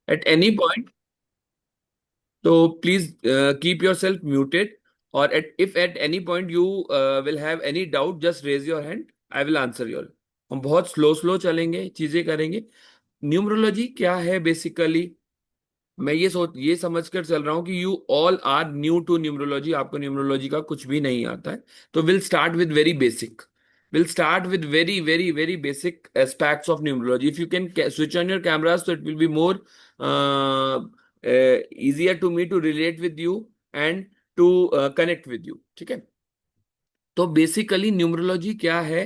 Eight any point, तो please keep yourself muted, और if at any point you will have any doubt, just raise your hand, I will answer your. हम बहुत slow slow चलेंगे, चीजें करेंगे। Numerology क्या है basically? मैं ये समझ कर चल रहा हूं कि you all are new to numerology, आपको न्यूमरोलॉजी का कुछ भी नहीं आता है। तो will start with very basic, will start with very very very basic aspects of numerology. If you can switch on your cameras, तो it will be more easier to me to relate with you and to connect with you, ठीक है? तो basically numerology क्या है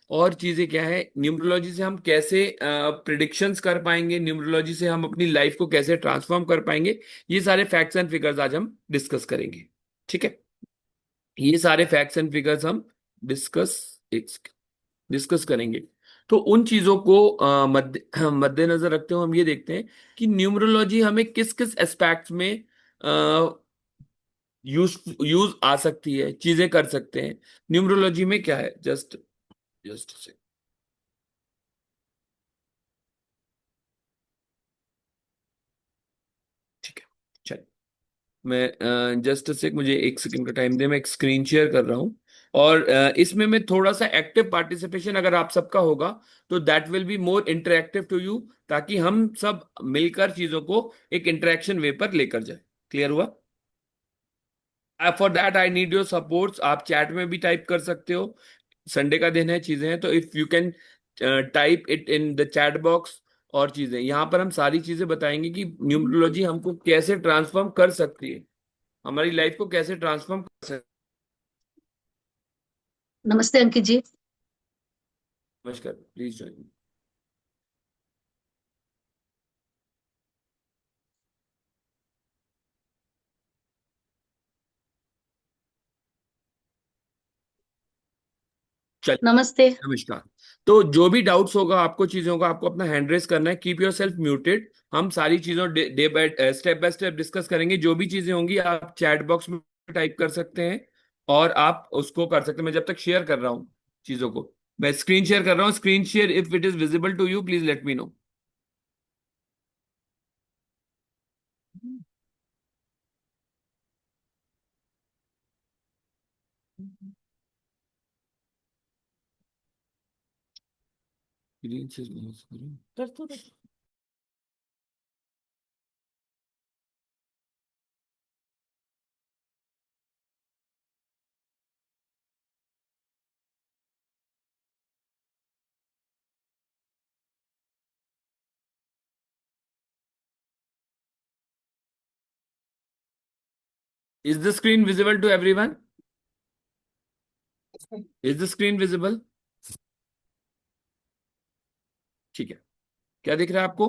और चीजें क्या है, न्यूमरोलॉजी से हम कैसे प्रिडिक्शंस कर पाएंगे, न्यूमरोलॉजी से हम अपनी लाइफ को कैसे ट्रांसफॉर्म कर पाएंगे, ये सारे फैक्ट्स एंड फिगर्स आज हम डिस्कस करेंगे, ठीक है? ये सारे फैक्ट्स एंड फिगर्स हम डिस्कस डिस्कस करेंगे। तो उन चीजों को मद्देनजर रखते हुए हम ये देखते हैं कि न्यूमरोलॉजी हमें किस किस एस्पेक्ट्स में यूज यूज आ सकती है, चीजें कर सकते हैं। न्यूमरोलॉजी में क्या है, जस्ट जस्ट से, ठीक है? चल, मैं जस्ट से, मुझे एक सेकंड का टाइम दे, मैं एक स्क्रीन शेयर कर रहा हूँ। और इसमें मैं थोड़ा सा एक्टिव पार्टिसिपेशन अगर आप सबका होगा, तो that will be more interactive to you, ताकि हम सब मिलकर चीजों को एक इंटरेक्शन वे पर लेकर जाए। क्लियर हुआ? For that I need your supports. आप चैट में भी टाइप कर सकते हो, संडे का दिन है, चीजें हैं, तो if you can type it in the chat box. और चीजें यहाँ पर हम सारी चीजें बताएंगे कि न्यूमरोलॉजी हमको कैसे ट्रांसफॉर्म कर सकती है, हमारी लाइफ को कैसे ट्रांसफॉर्म कर सकती नमस्ते अंकित जी। है। नमस्कार, प्लीज ज्वाइन। चल, नमस्ते। नमस्कार। तो जो भी डाउट्स होगा आपको, चीजों का, आपको अपना हैंड रेस करना है, कीप योर सेल्फ म्यूटेड। हम सारी चीजों डे बाय स्टेप डिस्कस करेंगे। जो भी चीजें होंगी आप चैट बॉक्स में टाइप कर सकते हैं, और आप उसको कर सकते हैं। मैं जब तक शेयर कर रहा हूँ चीजों को, मैं स्क्रीन शेयर कर रहा हूँ। Screen share, if it is visible to you, please let me know. Screen share कर तो रहे। Is the screen visible to everyone? Is the screen visible? ठीक है, क्या दिख रहा है आपको?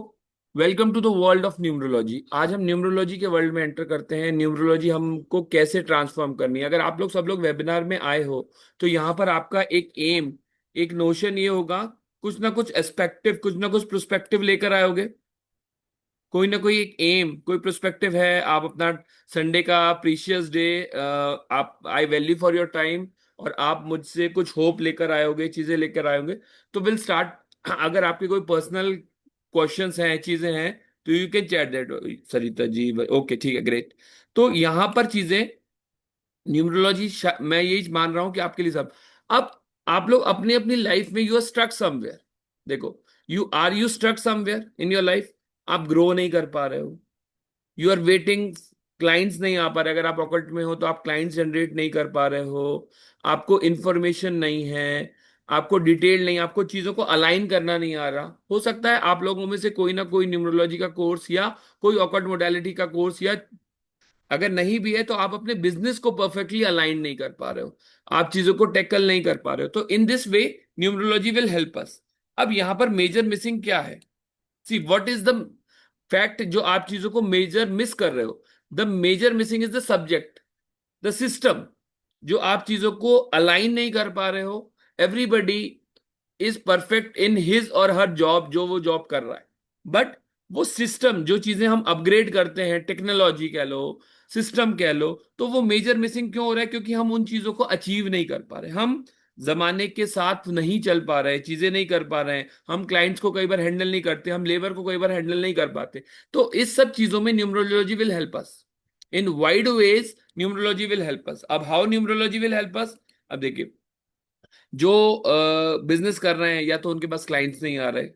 Welcome to the world of numerology. आज हम न्यूमरोलॉजी के वर्ल्ड में एंटर करते हैं। न्यूमरोलॉजी हमको कैसे ट्रांसफॉर्म करनी है। अगर आप लोग सब लोग वेबिनार में आए हो, तो यहाँ पर आपका एक एम, एक नोशन ये होगा, कुछ ना कुछ एस्पेक्टिव, कुछ ना कुछ प्रोस्पेक्टिव लेकर आए होगे। कोई ना कोई एक एम, कोई प्रोस्पेक्टिव है। आप अपना संडे का प्रीशियस डे, आप, I value for your time, और आप मुझसे कुछ होप लेकर आए होगे, चीजें लेकर आए होंगे। तो विल स्टार्ट। अगर आपके कोई पर्सनल क्वेश्चंस हैं, चीजें हैं, तो you can chat that, Sarita ji. Okay, ठीक है, ग्रेट। तो यहां पर चीजें, न्यूमरोलॉजी, मैं यही मान रहा हूं कि आपके लिए सब। अब आप लोग अपनी अपनी लाइफ में, यू आर स्ट्रक समवेयर। देखो, you struck somewhere in your life? आप ग्रो नहीं कर पा रहे हो, यू आर वेटिंग, क्लाइंट्स नहीं आ पा रहे। अगर आप ऑकल्ट में हो तो आप क्लाइंट्स जनरेट नहीं कर पा रहे हो, आपको इंफॉर्मेशन नहीं है, आपको डिटेल नहीं, आपको चीजों को अलाइन करना नहीं आ रहा। हो सकता है आप लोगों में से कोई ना कोई न्यूमरोलॉजी का कोर्स या कोई ऑकल्ट मोडालिटी का कोर्स, या अगर नहीं भी है तो आप अपने बिजनेस को परफेक्टली अलाइन नहीं कर पा रहे हो, आप चीजों को टैकल नहीं कर पा रहे हो। तो in this way numerology will help us. अब यहां पर मेजर मिसिंग क्या है? See what is the fact जो आप चीजों को मेजर मिस कर रहे हो? The major missing is the subject, the system. जो आप चीजों को अलाइन नहीं कर पा रहे हो। Everybody is perfect in his और हर जॉब, जो वो जॉब कर रहा है, बट वो सिस्टम, जो चीजें हम अपग्रेड करते हैं, टेक्नोलॉजी कह लो, सिस्टम कह लो, तो वो मेजर मिसिंग क्यों हो रहा है? क्योंकि हम उन चीजों को अचीव नहीं कर पा रहे। हम जमाने के साथ नहीं चल पा रहे, चीजें नहीं कर पा रहे हैं, हम क्लाइंट्स को कई बार हैंडल नहीं करते, हम लेबर को कई बार हैंडल नहीं कर पाते। तो इस सब चीजों में numerology will help us in wide ways. Numerology will help us. अब how numerology will help us? अब देखिए, जो बिजनेस कर रहे हैं, या तो उनके पास क्लाइंट्स नहीं आ रहे,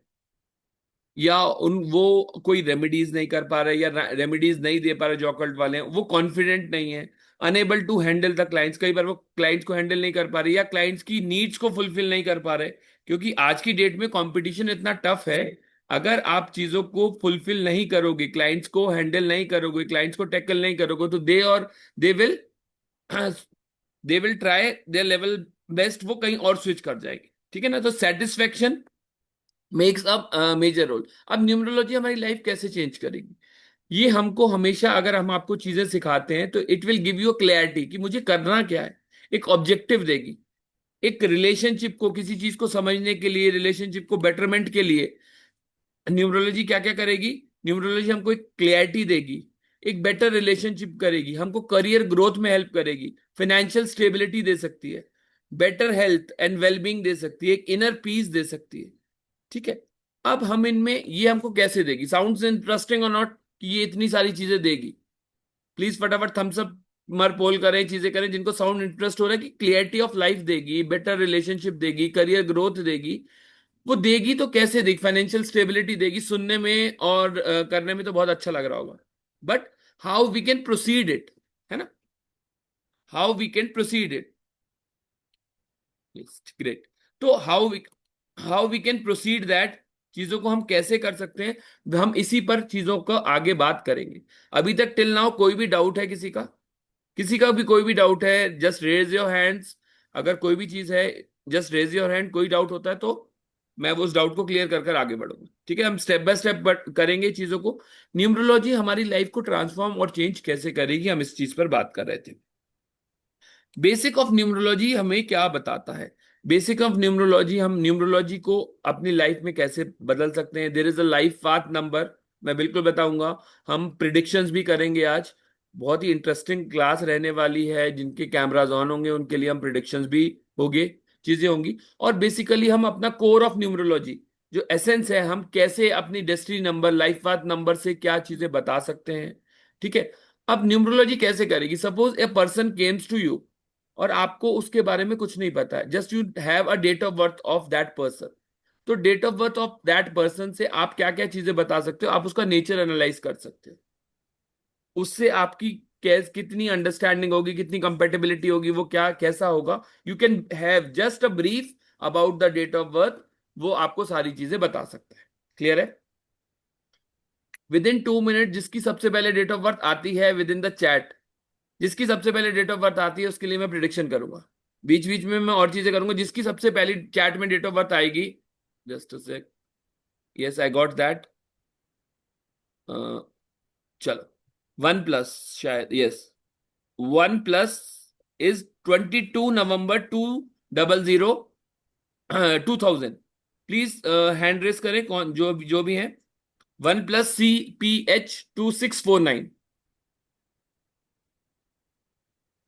या उन वो कोई रेमेडीज नहीं कर पा रहे, या रेमेडीज नहीं दे पा रहे, जो ऑकल्ट वाले हैं वो कॉन्फिडेंट नहीं है, unable to handle the clients, कई बार वो क्लाइंट्स को हैंडल नहीं कर पा रहे, या क्लाइंट्स की नीड्स को फुलफिल नहीं कर पा रहे। क्योंकि आज की डेट में कंपटीशन इतना टफ है, अगर आप चीजों को फुलफिल नहीं करोगे, क्लाइंट्स को हैंडल नहीं करोगे, क्लाइंट्स को टैकल नहीं करोगे, तो they will they will try their level best, वो कहीं और स्विच कर जाएगी। ठीक है ना? तो satisfaction makes a major role. अब न्यूमरोलॉजी हमारी लाइफ कैसे चेंज करेगी? ये हमको हमेशा, अगर हम आपको चीजें सिखाते हैं, तो it will give you clarity कि मुझे करना क्या है। एक ऑब्जेक्टिव देगी। एक रिलेशनशिप को, किसी चीज को समझने के लिए, रिलेशनशिप को बेटरमेंट के लिए न्यूमरोलॉजी क्या क्या करेगी? न्यूमरोलॉजी हमको एक क्लैरिटी देगी, एक बेटर रिलेशनशिप करेगी, हमको करियर ग्रोथ में हेल्प करेगी, फाइनेंशियल स्टेबिलिटी दे सकती है, बेटर हेल्थ एंड वेलबींग दे सकती है, एक इनर पीस दे सकती है। ठीक है? अब हम इनमें ये हमको कैसे देगी? साउंड्स इंटरेस्टिंग और नॉट कि ये इतनी सारी चीजें देगी? प्लीज फटाफट थम्स अप मर पोल करें, चीजें करें जिनको साउंड इंटरेस्ट हो रहा है, कि क्लियरिटी ऑफ लाइफ देगी, बेटर रिलेशनशिप देगी, करियर ग्रोथ देगी। वो देगी तो कैसे देगी? फाइनेंशियल स्टेबिलिटी देगी। सुनने में और करने में तो बहुत अच्छा लग रहा होगा, but how we can proceed it, है ना? How we can proceed it? Great. तो how we can proceed that, चीजों को हम कैसे कर सकते हैं, हम इसी पर चीजों को आगे बात करेंगे। अभी तक टिल नाउ कोई भी डाउट है किसी का? किसी का भी कोई भी डाउट है, जस्ट रेज योर हैंड्स। अगर कोई भी चीज है, जस्ट रेज योर हैंड। कोई डाउट होता है तो मैं वो उस डाउट को क्लियर कर कर आगे बढ़ूंगा। ठीक है? हम स्टेप बाय स्टेप करेंगे चीजों को। न्यूमरोलॉजी हमारी लाइफ को ट्रांसफॉर्म और चेंज कैसे करेगी, हम इस चीज पर बात कर रहे थे। बेसिक ऑफ न्यूमरोलॉजी हमें क्या बताता है? बेसिक ऑफ न्यूमरोलॉजी, हम न्यूमरोलॉजी को अपनी लाइफ में कैसे बदल सकते हैं। There is a life path number, मैं बिल्कुल बताऊंगा। हम प्रिडिक्शंस भी करेंगे आज। बहुत ही इंटरेस्टिंग क्लास रहने वाली है। जिनके कैमराज ऑन होंगे उनके लिए हम प्रिडिक्शंस भी होंगे, चीजें होंगी। और बेसिकली हम अपना कोर ऑफ न्यूमरोलॉजी, जो एसेंस है, हम कैसे अपनी destiny number, life path number से क्या चीजें बता सकते हैं। ठीक है? अब न्यूमरोलॉजी कैसे करेगी? Suppose a person comes to you, और आपको उसके बारे में कुछ नहीं पता है, just you have a date of birth of that person. तो date of birth of that person से आप क्या क्या चीजें बता सकते हो? आप उसका नेचर एनालाइज कर सकते हो। उससे आपकी कितनी अंडरस्टैंडिंग होगी, कितनी कंपेटेबिलिटी होगी, वो क्या कैसा होगा। You can have just a brief about the date of birth, वो आपको सारी चीजें बता सकता है। क्लियर है? विद इन 2 मिनट जिसकी सबसे पहले डेट ऑफ बर्थ आती है विद इन द चैट, जिसकी सबसे पहले डेट ऑफ बर्थ आती है उसके लिए मैं प्रिडिक्शन करूंगा। बीच बीच में मैं और चीजें करूंगा। जिसकी सबसे पहली चैट में डेट ऑफ बर्थ आएगी, just a sec, yes I got that. चलो, वन प्लस, शायद yes, OnePlus is 22 November 2000। Please hand raise करें कौन, जो भी है। OnePlus CPH 2649।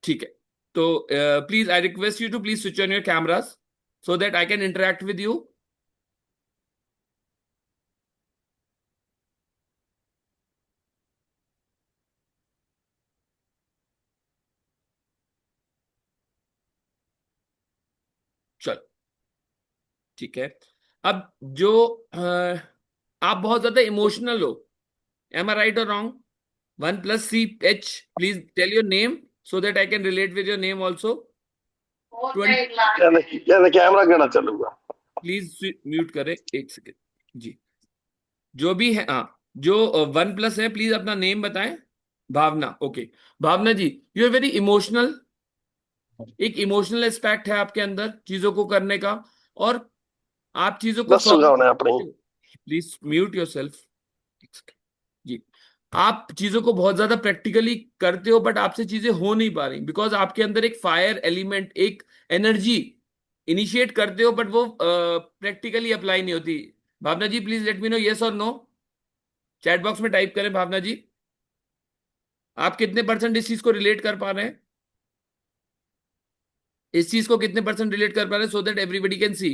ठीक है? तो please I request you to please switch on your cameras so that I can interact with you. चलो, ठीक है। अब जो आप बहुत ज्यादा इमोशनल हो, एम आई राइट और wrong? OnePlus CH, please tell your name so that I can relate with your name also. 20, क्या कैमरा कहना चलूंगा। प्लीज म्यूट करें एक सेकेंड जी। जो भी है, हाँ, जो वन प्लस है, प्लीज अपना नेम बताएं। Bhavana, okay. Bhavana ji, you are very emotional. एक इमोशनल एस्पेक्ट है आपके अंदर चीजों को करने का, और आप चीजों को बस सॉल्व सुगावना अपनी। करते हो। प्लीज म्यूट योर सेल्फ जी। आप चीजों को बहुत ज्यादा प्रैक्टिकली करते हो, बट आपसे चीजें हो नहीं पा रही बिकॉज आपके अंदर एक फायर एलिमेंट, एक एनर्जी इनिशिएट करते हो, बट वो प्रैक्टिकली अप्लाई नहीं होती। Bhavana ji, please let me know yes और नो। चैट बॉक्स में टाइप करें भावना जी, आप कितने परसेंट इस चीज को रिलेट कर पा रहे हैं? इस चीज को कितने परसेंट रिलेट कर पा रहे हैं, so that everybody can see?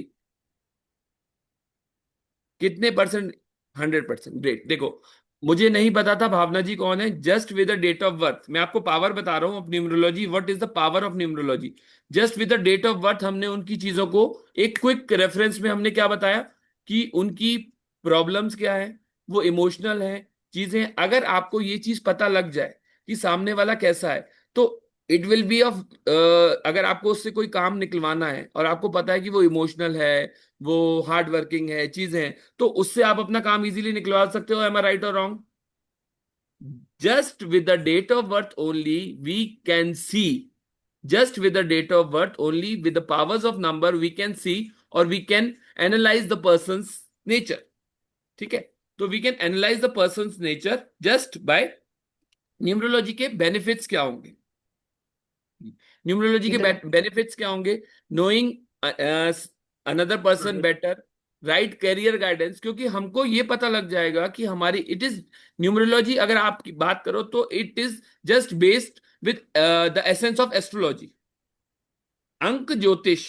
कितने परसेंट? 100%। ग्रेट। देखो, मुझे नहीं पता था भावना जी कौन है, just with the date of birth मैं आपको पावर बता रहा हूं of numerology, what is the power of numerology. Just with the date of birth हमने उनकी चीजों को एक क्विक रेफरेंस में हमने क्या बताया कि उनकी प्रॉब्लम्स क्या है, वो इमोशनल है, चीजें। अगर आपको ये चीज पता लग जाए कि सामने वाला कैसा है, तो इट विल बी ऑफ, अगर आपको उससे कोई काम निकलवाना है और आपको पता है कि वो इमोशनल है, वो हार्ड वर्किंग है, चीजें हैं, तो उससे आप अपना काम इजीली निकलवा सकते हो। एम आई राइट और wrong? Just with the date of birth only we can see, just with the date of birth only, with the powers of number we can see, or we can analyze the person's nature। ठीक है? तो we can analyze the person's nature just by numerology के benefits क्या होंगे? Numerology के ठीक है। Benefits क्या होंगे? Knowing another person better, right career guidance, क्योंकि हमको ये पता लग जाएगा कि हमारी इट इज न्यूमरोलॉजी, अगर आप बात करो तो it is just based with the essence of astrology. अंक ज्योतिष,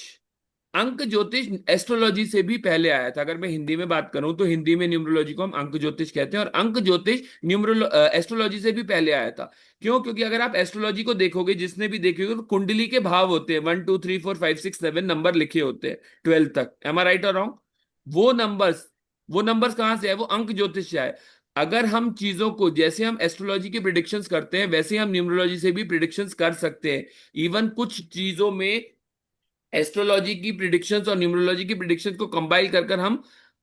अंक ज्योतिष एस्ट्रोलॉजी से भी पहले आया था। अगर मैं हिंदी में बात करूं तो हिंदी में न्यूमरोलॉजी को हम अंक ज्योतिष कहते हैं, और अंक ज्योतिष न्यूमरोलो एस्ट्रोलॉजी से भी पहले आया था। क्यों? क्योंकि अगर आप एस्ट्रोलॉजी को देखोगे, जिसने भी देखोगे, तो कुंडली के भाव होते हैं, 1 2 3 4 5 6 7 नंबर लिखे होते हैं 12 तक। एम आई राइट और रॉन्ग? वो नंबर्स, वो नंबर्स कहाँ से है? वो अंक ज्योतिष से आए। अगर हम चीजों को, जैसे हम एस्ट्रोलॉजी की प्रिडिक्शंस करते हैं, वैसे हम न्यूमरोलॉजी से भी प्रिडिक्शंस कर सकते हैं। इवन कुछ चीजों में एस्ट्रोलॉजी की प्रिडिक्शंस और न्यूमरोलॉजी की प्रिडिक्शंस को कंबाइन कर कर हम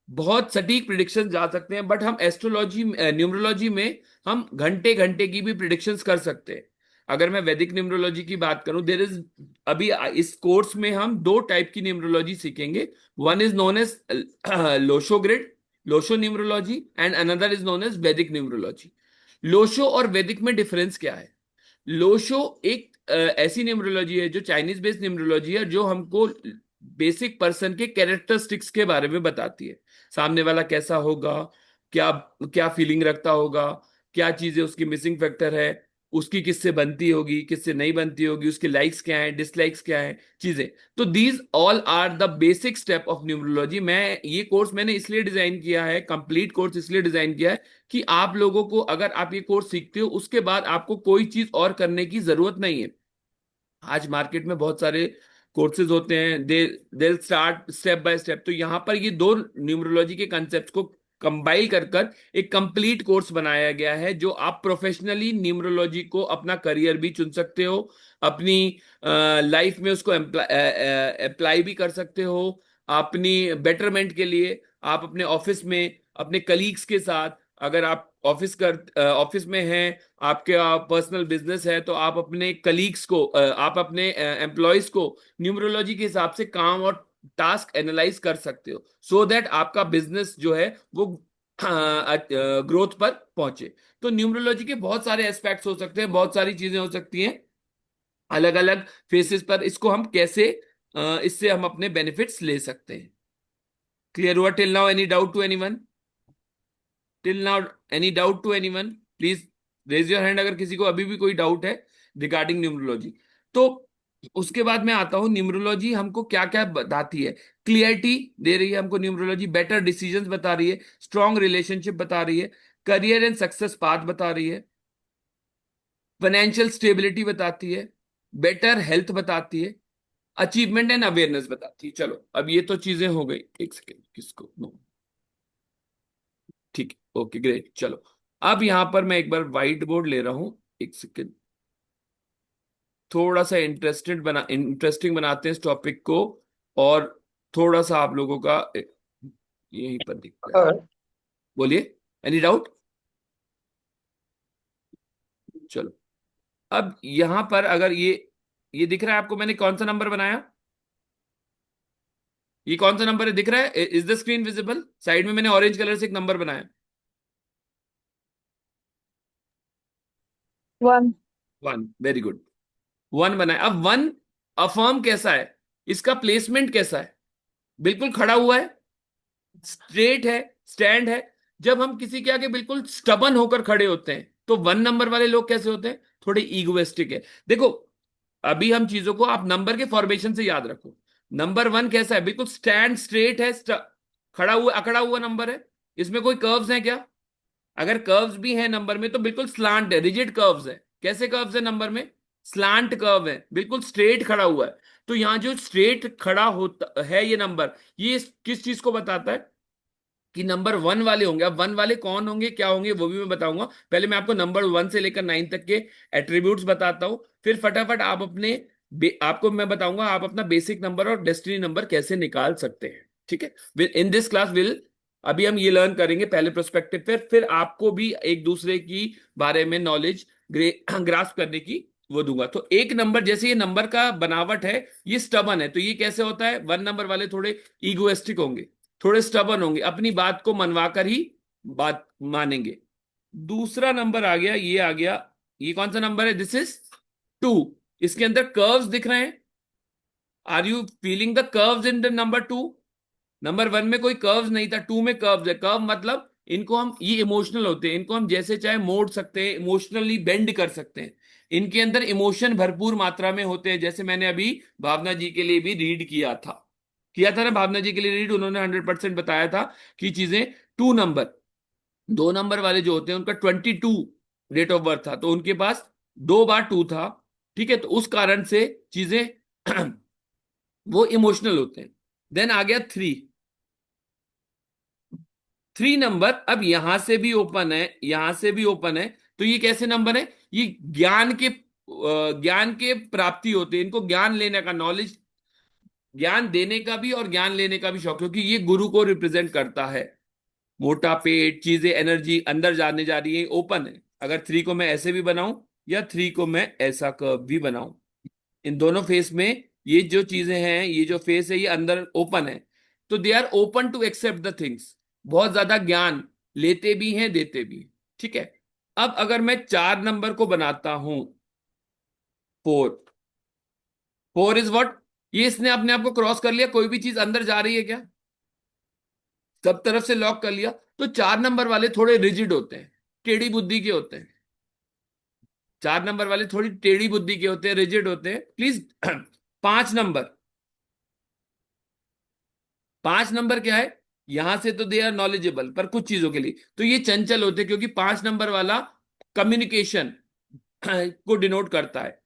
बहुत सटीक प्रिडिक्शंस जा सकते हैं। बट हम एस्ट्रोलॉजी, न्यूमरोलॉजी में हम घंटे घंटे की भी प्रिडिक्शंस कर सकते हैं। अगर मैं वैदिक न्यूमरोलॉजी की बात करूं, देर इज, अभी इस कोर्स में हम दो टाइप की न्यूमरोलॉजी सीखेंगे। One is known as Lo Shu grid, Lo Shu numerology, and another is known as Vedic numerology. Lo Shu और वैदिक में डिफरेंस क्या है? लोशो एक ऐसी न्यूमरोलॉजी है जो चाइनीज बेस्ड न्यूमरोलॉजी है, जो हमको बेसिक पर्सन के कैरेक्टरिस्टिक्स के बारे में बताती है। सामने वाला कैसा होगा, क्या क्या फीलिंग रखता होगा, क्या चीजें उसकी मिसिंग फैक्टर है, उसकी किससे बनती होगी, किससे नहीं बनती होगी, उसके लाइक्स क्या हैं, डिसलाइक्स क्या हैं, चीजें। तो these all are the basic step of numerology. मैं ये कोर्स मैंने इसलिए डिजाइन किया है, कंप्लीट कोर्स इसलिए डिजाइन किया है कि आप लोगों को, अगर आप ये कोर्स सीखते हो, उसके बाद आपको कोई चीज और करने की जरूरत नहीं है। आज मार्केट में बहुत सारे कोर्सेज होते हैं, they start step by step. तो यहाँ पर ये दो न्यूमरोलॉजी के कंसेप्ट को कंबाइल कर कर एक कंप्लीट कोर्स बनाया गया है, जो आप प्रोफेशनली न्यूमरोलॉजी को अपना करियर भी चुन सकते हो, अपनी लाइफ में उसको अप्लाई भी कर सकते हो, अपनी बेटरमेंट के लिए। आप अपने ऑफिस में अपने कलीग्स के साथ, अगर आप ऑफिस में हैं, आपके पर्सनल बिजनेस है, तो आप अपने कलीग्स को, आप अपने एम्प्लॉयज को न्यूमरोलॉजी के हिसाब से काम और टास्क एनालाइज कर सकते हो, सो दैट आपका बिजनेस जो है वो ग्रोथ पर पहुंचे। तो न्यूमरोलॉजी के बहुत सारे एस्पेक्ट्स हो सकते हैं, बहुत सारी चीजें हो सकती हैं अलग अलग फेसेस पर। इसको हम कैसे, इससे हम अपने बेनिफिट्स ले सकते हैं। क्लियर हुआ till now? Any doubt to anyone? Till now any doubt to anyone? Please raise your hand अगर किसी को अभी भी कोई डाउट है रिगार्डिंग न्यूमरोलॉजी। तो उसके बाद मैं आता हूं, न्यूमरोलॉजी हमको क्या क्या बताती है। क्लियरिटी दे रही है हमको न्यूमरोलॉजी, बेटर डिसीजंस बता रही है, स्ट्रॉन्ग रिलेशनशिप बता रही है, करियर एंड सक्सेस पाथ बता रही है, फाइनेंशियल स्टेबिलिटी बताती है, बेटर हेल्थ बताती है, अचीवमेंट एंड अवेयरनेस बताती है। चलो, अब ये तो चीजें हो गई। एक सेकेंड, किसको नो, ठीक है, ओके ग्रेट। चलो, अब यहां पर मैं एक बार व्हाइट बोर्ड ले रहा हूं, एक सेकेंड। थोड़ा सा इंटरेस्टिंग बनाते हैं इस टॉपिक को, और थोड़ा सा आप लोगों का यहीं पर दिखता है। हाँ। बोलिए, एनी डाउट? चलो, अब यहां पर अगर ये दिख रहा है आपको, मैंने कौन सा नंबर बनाया? ये कौन सा नंबर है, दिख रहा है? Is the screen visible? Side में मैंने ऑरेंज कलर से एक नंबर बनाया, 1। 1। वेरी गुड, 1 बनाया। अब 1 अफर्म कैसा है, इसका प्लेसमेंट कैसा है? बिल्कुल खड़ा हुआ है, स्ट्रेट है, स्टैंड है। जब हम किसी के आगे बिल्कुल स्टबन होकर खड़े होते हैं, तो 1 नंबर वाले लोग कैसे होते हैं? थोड़े ईगोइस्टिक है। देखो, अभी हम चीजों को आप नंबर के फॉर्मेशन से याद रखो। नंबर वन कैसा है, बिल्कुल स्टैंड स्ट्रेट है, खड़ा हुआ अकड़ा हुआ नंबर है। इसमें कोई कर्व्स हैं क्या? अगर कर्व्स भी हैं नंबर में तो बिल्कुल स्लांट है, रिजिड कर्व्स है। कैसे कर्व्स है नंबर में? स्लांट कर्व है, बिल्कुल स्ट्रेट खड़ा हुआ है। तो यहां जो स्ट्रेट खड़ा होता है ये नंबर, ये किस चीज को बताता है? कि नंबर वन वाले होंगे। अब वन वाले कौन होंगे, क्या होंगे, वो भी मैं बताऊंगा। पहले मैं आपको नंबर वन से लेकर नाइन तक के एट्रीब्यूट्स बताता हूं, फिर फटाफट आप अपने आपको मैं बताऊंगा आप अपना बेसिक नंबर और डेस्टिनी नंबर कैसे निकाल सकते हैं। ठीक है, इन दिस क्लास विल अभी हम ये लर्न करेंगे पहले प्रोस्पेक्टिव पे, फिर आपको भी एक दूसरे की बारे में नॉलेज ग्रास्प करने की वो दूंगा। तो एक नंबर, जैसे ये नंबर का बनावट है, ये स्टबन है, तो ये कैसे होता है? वन नंबर वाले थोड़े ईगोइस्टिक होंगे, थोड़े स्टबन होंगे, अपनी बात को मनवाकर ही बात मानेंगे। दूसरा नंबर आ गया, ये आ गया, ये कौन सा नंबर है? This is two. इसके अंदर कर्व्स दिख रहे हैं। Are you feeling the curves in the number two? Number one में कोई कर्व्स नहीं था, टू में कर्व्स है। कर्व मतलब इनको हम, ये इमोशनल होते हैं, इनको हम जैसे चाहे मोड़ सकते हैं, इमोशनली बेंड कर सकते हैं। इनके अंदर इमोशन भरपूर मात्रा में होते हैं, जैसे मैंने अभी भावना जी के लिए भी रीड किया था ना, भावना जी के लिए रीड, उन्होंने 100% बताया था कि चीजें टू नंबर, दो नंबर वाले जो होते हैं उनका 22 डेट ऑफ बर्थ था, तो उनके पास दो बार टू था। ठीक है, तो उस कारण से चीजें वो इमोशनल होते हैं। देन आ गया थ्री। थ्री नंबर अब यहां से भी ओपन है, यहां से भी ओपन है। तो ये कैसे नंबर है? ये ज्ञान के प्राप्ति होते हैं, इनको ज्ञान लेने का, नॉलेज, ज्ञान देने का भी और ज्ञान लेने का भी शौक, क्योंकि ये गुरु को रिप्रेजेंट करता है। मोटा पेट, चीजें, एनर्जी अंदर जाने जा रही है, ओपन है। अगर थ्री को मैं ऐसे भी बनाऊं या थ्री को मैं ऐसा कर्व भी बनाऊं, इन दोनों फेस में ये जो चीजें हैं, ये जो फेस है ये अंदर ओपन है। तो they are open to accept the things, बहुत ज्यादा ज्ञान लेते भी हैं, देते भी हैं। ठीक है, अब अगर मैं चार नंबर को बनाता हूं, फोर। Four is what? ये इसने अपने आप को क्रॉस कर लिया, कोई भी चीज अंदर जा रही है क्या? सब तरफ से लॉक कर लिया। तो चार नंबर वाले थोड़े रिजिड होते हैं, टेढ़ी बुद्धि के होते हैं। चार नंबर वाले थोड़ी टेढ़ी बुद्धि के होते हैं, रिजिड होते हैं। प्लीज पांच नंबर, पांच नंबर क्या है? यहां से तो दे आर नॉलेजेबल, पर कुछ चीजों के लिए तो ये चंचल होते हैं, क्योंकि पांच नंबर वाला कम्युनिकेशन को डिनोट करता है।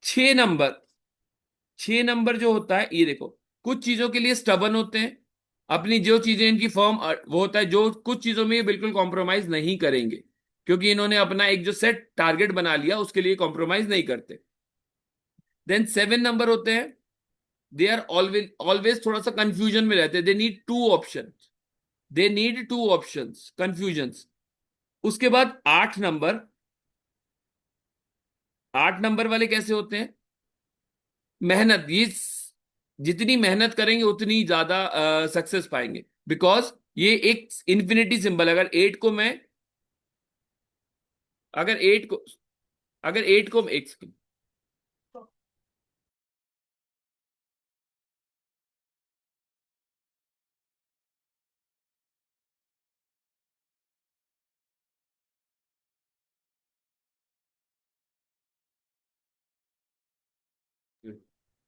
छह नंबर, छह नंबर जो होता है, ये देखो, कुछ चीजों के लिए स्टबन होते हैं, अपनी जो चीजें इनकी फॉर्म वो होता है, जो कुछ चीजों में ये बिल्कुल कॉम्प्रोमाइज नहीं करेंगे, क्योंकि इन्होंने अपना एक जो सेट टारगेट बना लिया, उसके लिए कॉम्प्रोमाइज नहीं करते। देन सेवन नंबर होते हैं, दे आर ऑलवेज ऑलवेज थोड़ा सा कंफ्यूजन में रहते हैं, they need two option, they need two options, confusions. उसके बाद आठ नंबर, आठ नंबर वाले कैसे होते हैं? मेहनत, ये जितनी मेहनत करेंगे उतनी ज्यादा सक्सेस पाएंगे, बिकॉज ये एक इंफिनिटी सिंबल। अगर एट को मैं, अगर एट को अगर एट को एक सेकंड,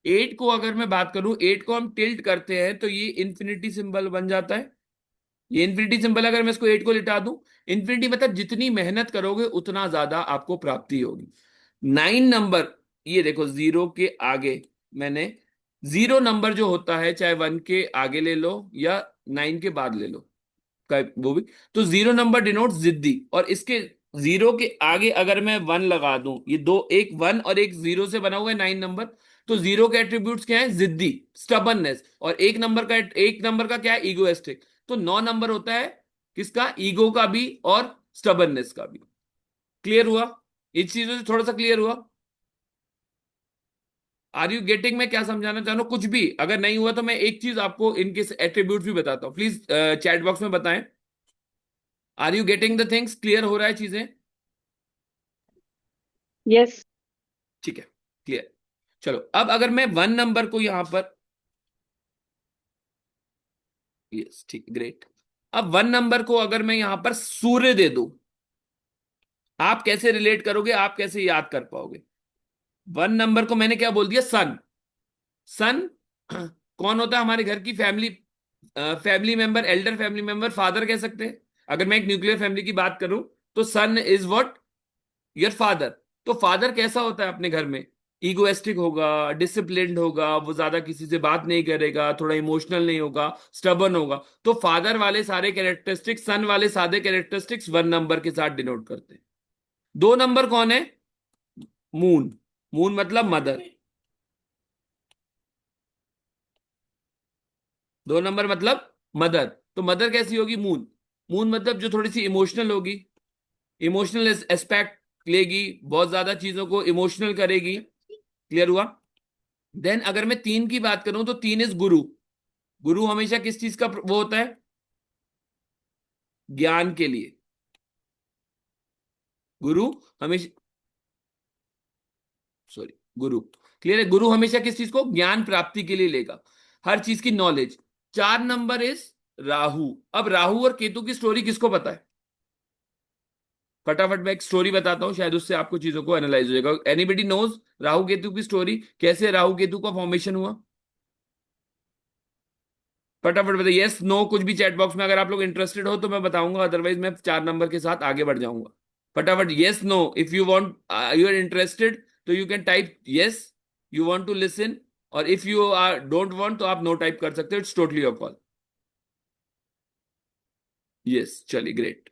एट को अगर मैं बात करूं, एट को हम टिल्ट करते हैं तो ये इंफिनिटी सिंबल बन जाता है। ये इन्फिनिटी सिंबल, अगर मैं इसको एट को लिटा दूं, इन्फिनिटी मतलब जितनी मेहनत करोगे उतना ज्यादा आपको प्राप्ति होगी। नाइन नंबर, ये देखो जीरो के आगे मैंने, जीरो नंबर जो होता है, चाहे वन के आगे ले लो या नाइन के बाद ले लो, वो भी, तो जीरो नंबर डिनोट जिद्दी। और इसके जीरो के आगे अगर मैं वन लगा दूं, ये दो, एक वन और एक जीरो से बना हुआ है नाइन नंबर, तो जीरो के एट्रीब्यूट्स क्या है? जिद्दी, स्टबननेस। और एक नंबर का क्या है? ईगोइस्टिक। तो नौ नंबर होता है किसका? ईगो का भी और स्टबननेस का भी। क्लियर हुआ? इस चीजों से थोड़ा सा क्लियर हुआ? आर यू गेटिंग मैं क्या समझाना चाह रहा हूं? कुछ भी अगर नहीं हुआ तो मैं एक चीज आपको इनके एट्रीब्यूट्स भी बताता हूं, प्लीज चैट बॉक्स में बताएं। Are you getting the things? Clear हो रहा है चीजें? यस। ठीक है, क्लियर। चलो, अब अगर मैं वन नंबर को यहां पर, यस ठीक, ग्रेट। अब वन नंबर को अगर मैं यहां पर सूर्य दे दूं, आप कैसे रिलेट करोगे, आप कैसे याद कर पाओगे? वन नंबर को मैंने क्या बोल दिया, सन। सन कौन होता है हमारे घर की family, family member, Elder family member, father कह सकते हैं। अगर मैं एक न्यूक्लियर फैमिली की बात करूं तो सन इज व्हाट, योर फादर। तो फादर कैसा होता है अपने घर में, ईगोइस्टिक होगा, डिसिप्लिन्ड होगा, वो ज्यादा किसी से बात नहीं करेगा, थोड़ा इमोशनल नहीं होगा, स्टबर्न होगा। तो फादर वाले सारे कैरेक्टरिस्टिक्स सन वाले सादे कैरेक्टरिस्टिक्स वन नंबर के साथ डिनोट करते हैं। दो नंबर कौन है, मून। मून मतलब मदर। दो नंबर मतलब मदर। तो मदर कैसी होगी, मून। मून मतलब जो थोड़ी सी इमोशनल होगी, इमोशनल एस्पेक्ट लेगी, बहुत ज्यादा चीजों को इमोशनल करेगी। क्लियर हुआ। देन अगर मैं तीन की बात करूं तो तीन इज गुरु। गुरु हमेशा किस चीज का वो होता है, ज्ञान के लिए। गुरु हमेशा, सॉरी, गुरु। क्लियर है, गुरु हमेशा किस चीज को, ज्ञान प्राप्ति के लिए लेगा, हर चीज की नॉलेज। चार नंबर इज राहु। अब राहु और केतु की स्टोरी किसको पता है, फटाफट मैं एक स्टोरी बताता हूं, शायद उससे आपको चीजों को एनालाइज हो जाएगा। एनीबडी नोज राहु केतु की स्टोरी, कैसे राहु केतु का फॉर्मेशन हुआ, फटाफट बताइए, यस नो कुछ भी चैट बॉक्स में। अगर आप लोग इंटरेस्टेड हो तो मैं बताऊंगा, अदरवाइज मैं चार नंबर के साथ आगे बढ़ जाऊंगा। फटाफट yes no, if you want, you are interested तो you can type yes, you want to listen. और if you are don't want तो आप नो टाइप कर सकते हो, it's totally your call. Yes, चलिए ग्रेट।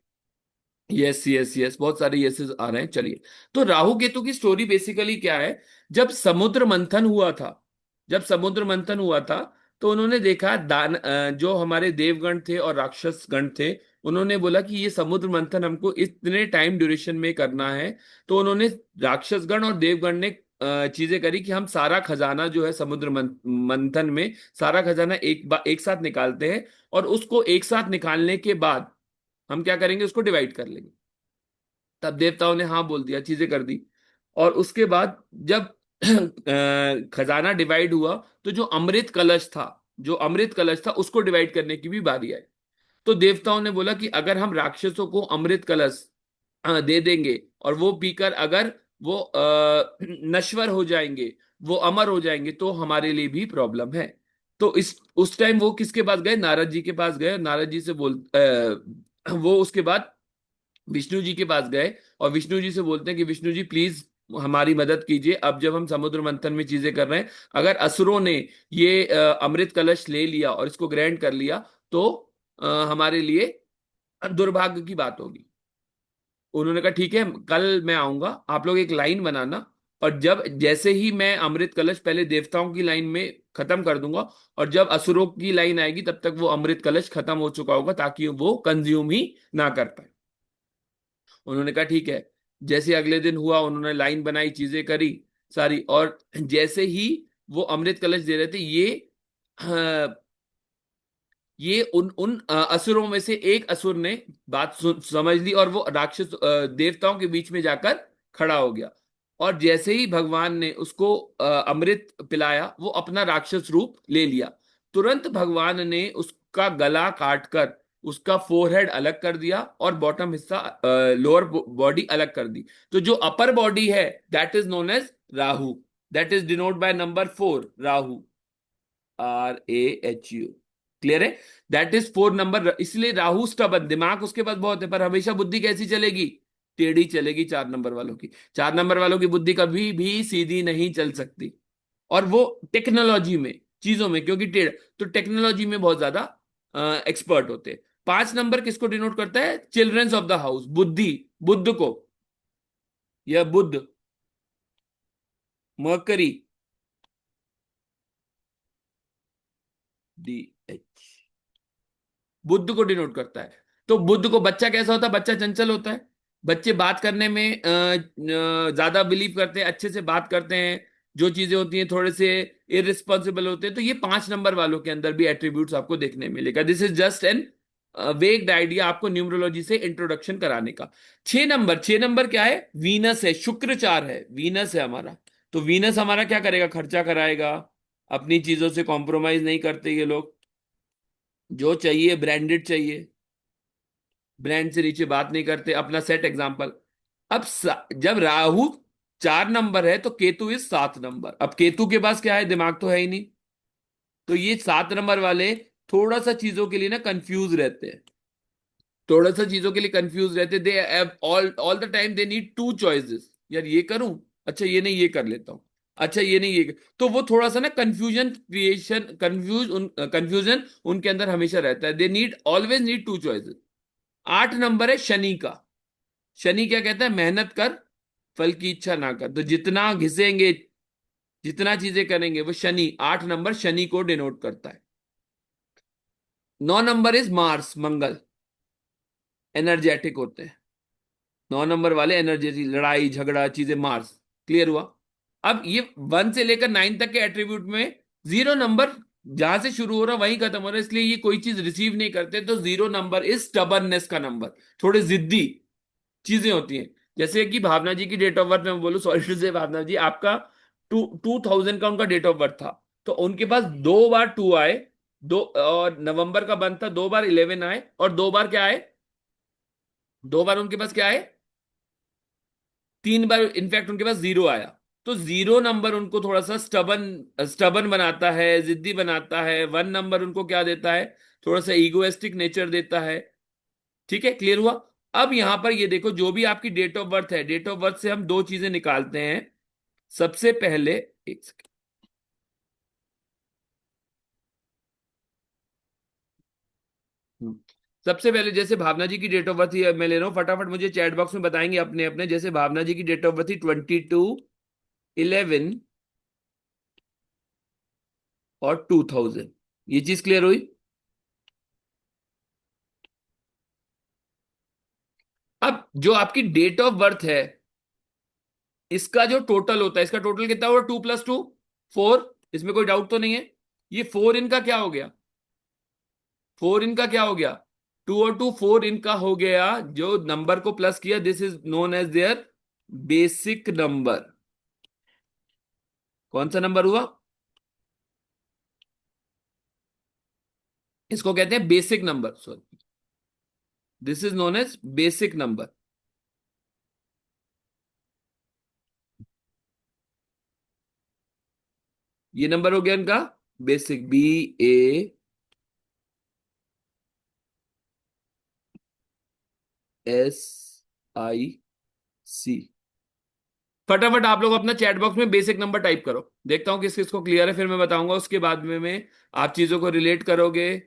यस यस यस, बहुत सारे यसेस आ रहे हैं, चलिए। तो राहु केतु की स्टोरी बेसिकली क्या है, जब समुद्र मंथन हुआ था, जब समुद्र मंथन हुआ था तो उन्होंने देखा जो हमारे देवगण थे और राक्षस गण थे, उन्होंने बोला कि ये समुद्र मंथन हमको इतने टाइम ड्यूरेशन में करना है। तो उन्होंने, राक्षसगण और देवगण ने चीजें करी कि हम सारा खजाना जो है समुद्र मंथन में, सारा खजाना एक साथ निकालते हैं, और उसको एक साथ निकालने के बाद हम क्या करेंगे, उसको डिवाइड कर लेंगे। तब देवताओं ने हाँ बोल दिया, चीजें कर दी। और उसके बाद जब खजाना डिवाइड हुआ तो जो अमृत कलश था, जो अमृत कलश था उसको डिवाइड करने की भी बारी आई। तो देवताओं ने बोला कि अगर हम राक्षसों को अमृत कलश दे देंगे और वो पीकर अगर वो नश्वर हो जाएंगे, वो अमर हो जाएंगे, तो हमारे लिए भी प्रॉब्लम है। तो इस उस टाइम वो किसके पास गए, नारद जी के पास गए। नारद जी से वो उसके बाद विष्णु जी के पास गए, और विष्णु जी से बोलते हैं कि विष्णु जी प्लीज हमारी मदद कीजिए। अब जब हम समुद्र मंथन में चीजें कर रहे हैं, अगर असुरों ने ये अमृत कलश ले लिया और इसको ग्रहण कर लिया तो हमारे लिए दुर्भाग्य की बात होगी। उन्होंने कहा ठीक है, कल मैं आऊंगा, आप लोग एक लाइन बनाना, और जब जैसे ही मैं अमृत कलश पहले देवताओं की लाइन में खत्म कर दूंगा, और जब असुरों की लाइन आएगी तब तक वो अमृत कलश खत्म हो चुका होगा, ताकि वो कंज्यूम ही ना कर पाए। उन्होंने कहा ठीक है। जैसे अगले दिन हुआ, उन्होंने लाइन बनाई, चीजें करी सारी, और जैसे ही वो अमृत कलश दे रहे थे, ये उन उन असुरों में से एक असुर ने बात समझ ली, और वो राक्षस देवताओं के बीच में जाकर खड़ा हो गया। और जैसे ही भगवान ने उसको अमृत पिलाया, वो अपना राक्षस रूप ले लिया। तुरंत भगवान ने उसका गला काट कर उसका फोरहेड अलग कर दिया, और बॉटम हिस्सा, लोअर बॉडी अलग कर दी। तो जो अपर बॉडी है, that is known as Rahu. That is denote by number four, Rahu, RAHU। Clear है, दैट इज फोर नंबर। इसलिए राहु स्टबन, दिमाग उसके पास बहुत है, पर हमेशा बुद्धि कैसी चलेगी, टेढ़ी चलेगी। चार नंबर वालों की, चार नंबर वालों की बुद्धि कभी भी सीधी नहीं चल सकती। और वो टेक्नोलॉजी में, चीजों में, क्योंकि टेढ़, तो टेक्नोलॉजी में बहुत ज्यादा एक्सपर्ट होते हैं। पांच नंबर किसको डिनोट करता है, चिल्ड्रंस ऑफ द हाउस, बुद्धि, बुद्ध को, यह बुद्ध, मरकरी, DH, बुद्ध को डिनोट करता है। तो बुद्ध को, बच्चा कैसा होता है, बच्चा चंचल होता है। बच्चे बात करने में ज्यादा बिलीव करते हैं, अच्छे से बात करते हैं, जो चीजें होती हैं थोड़े से इररिस्पॉन्सिबल होते हैं। तो ये पांच नंबर वालों के अंदर भी एट्रीब्यूट्स आपको देखने मिलेगा। This is just an vague idea, आपको न्यूमरोलॉजी से इंट्रोडक्शन कराने का। छह नंबर, छह नंबर क्या है, वीनस है, शुक्रचार है, वीनस है हमारा। तो वीनस हमारा क्या करेगा, खर्चा कराएगा, अपनी चीजों से कॉम्प्रोमाइज नहीं करते ये लोग, जो चाहिए ब्रांडेड चाहिए, ब्रांड से नीचे बात नहीं करते, अपना सेट एग्जांपल। अब जब राहु 4 नंबर है तो केतु इज 7 नंबर। अब केतु के पास क्या है, दिमाग तो है ही नहीं। तो ये 7 नंबर वाले थोड़ा सा चीजों के लिए ना कंफ्यूज रहते हैं, थोड़ा सा चीजों के लिए कंफ्यूज रहते। They all all the time they need two choices, यार ये करूं, अच्छा ये नहीं ये कर लेता हूं, अच्छा ये नहीं ये तो वो थोड़ा सा ना कंफ्यूजन क्रिएशन, कंफ्यूजन उनके अंदर हमेशा रहता है। They need always need two choices. 8 number है शनि का। शनि क्या कहता है, मेहनत कर, फल की इच्छा ना कर। तो जितना घिसेंगे, जितना चीजें करेंगे, वो शनि, 8 नंबर शनि को डिनोट करता है। 9 number is Mars, Mangal, energetic होते हैं। 9 नंबर वाले एनर्जी, लड़ाई झगड़ा चीजें, मार्स। क्लियर हुआ। अब ये 1 से लेकर 9 तक के एट्रीब्यूट में 0 नंबर जहां से शुरू हो रहा वहीं खत्म हो रहा है, इसलिए ये कोई चीज रिसीव नहीं करते। तो 0 नंबर इज स्टबर्ननेस का नंबर, थोड़े जिद्दी चीजें होती हैं। जैसे कि भावना जी की डेट ऑफ बर्थ में बोलूं, सॉरी टू से भावना जी, आपका 2000 का उनका डेट ऑफ बर्थ था, तो उनके पास 2 बार 2 आए, दो, और नवंबर का बंद था, 2 बार 11 आए, और 2 बार क्या आए, 2 बार उनके पास क्या आए, 3 बार इनफैक्ट उनके पास 0 आया। तो 0 नंबर उनको थोड़ा सा स्टबन स्टबन बनाता है, जिद्दी बनाता है। 1 नंबर उनको क्या देता है, थोड़ा सा ईगोइस्टिक नेचर देता है। ठीक है, क्लियर हुआ। अब यहां पर ये देखो, जो भी आपकी डेट ऑफ बर्थ है, डेट ऑफ बर्थ से हम दो चीजें निकालते हैं। सबसे पहले, एक सेकंड, सबसे पहले जैसे भावना जी की डेट ऑफ बर्थ ही मैं ले रहा हूं, फटाफट मुझे चैट बॉक्स में बताएंगे अपने अपने। जैसे भावना जी की डेट ऑफ बर्थ थी 22/11 और 2000, ये चीज क्लियर हुई। अब जो आपकी डेट ऑफ बर्थ है, इसका जो टोटल होता है, इसका टोटल कितना हुआ, 2 + 2 4, इसमें कोई डाउट तो नहीं है। ये 4 इनका क्या हो गया, 4 इनका क्या हो गया, 2 और 2 4 इनका हो गया। जो नंबर को प्लस किया, this is known as their basic number. कौन सा नंबर हुआ, इसको कहते हैं basic number, sorry, this is known as basic number. ये नंबर हो गया इनका बेसिक, BASIC। फटाफट आप लोग अपना चैट बॉक्स में बेसिक नंबर टाइप करो, देखता हूं किस किस को क्लियर है, फिर मैं बताऊंगा उसके बाद में आप चीजों को रिलेट करोगे।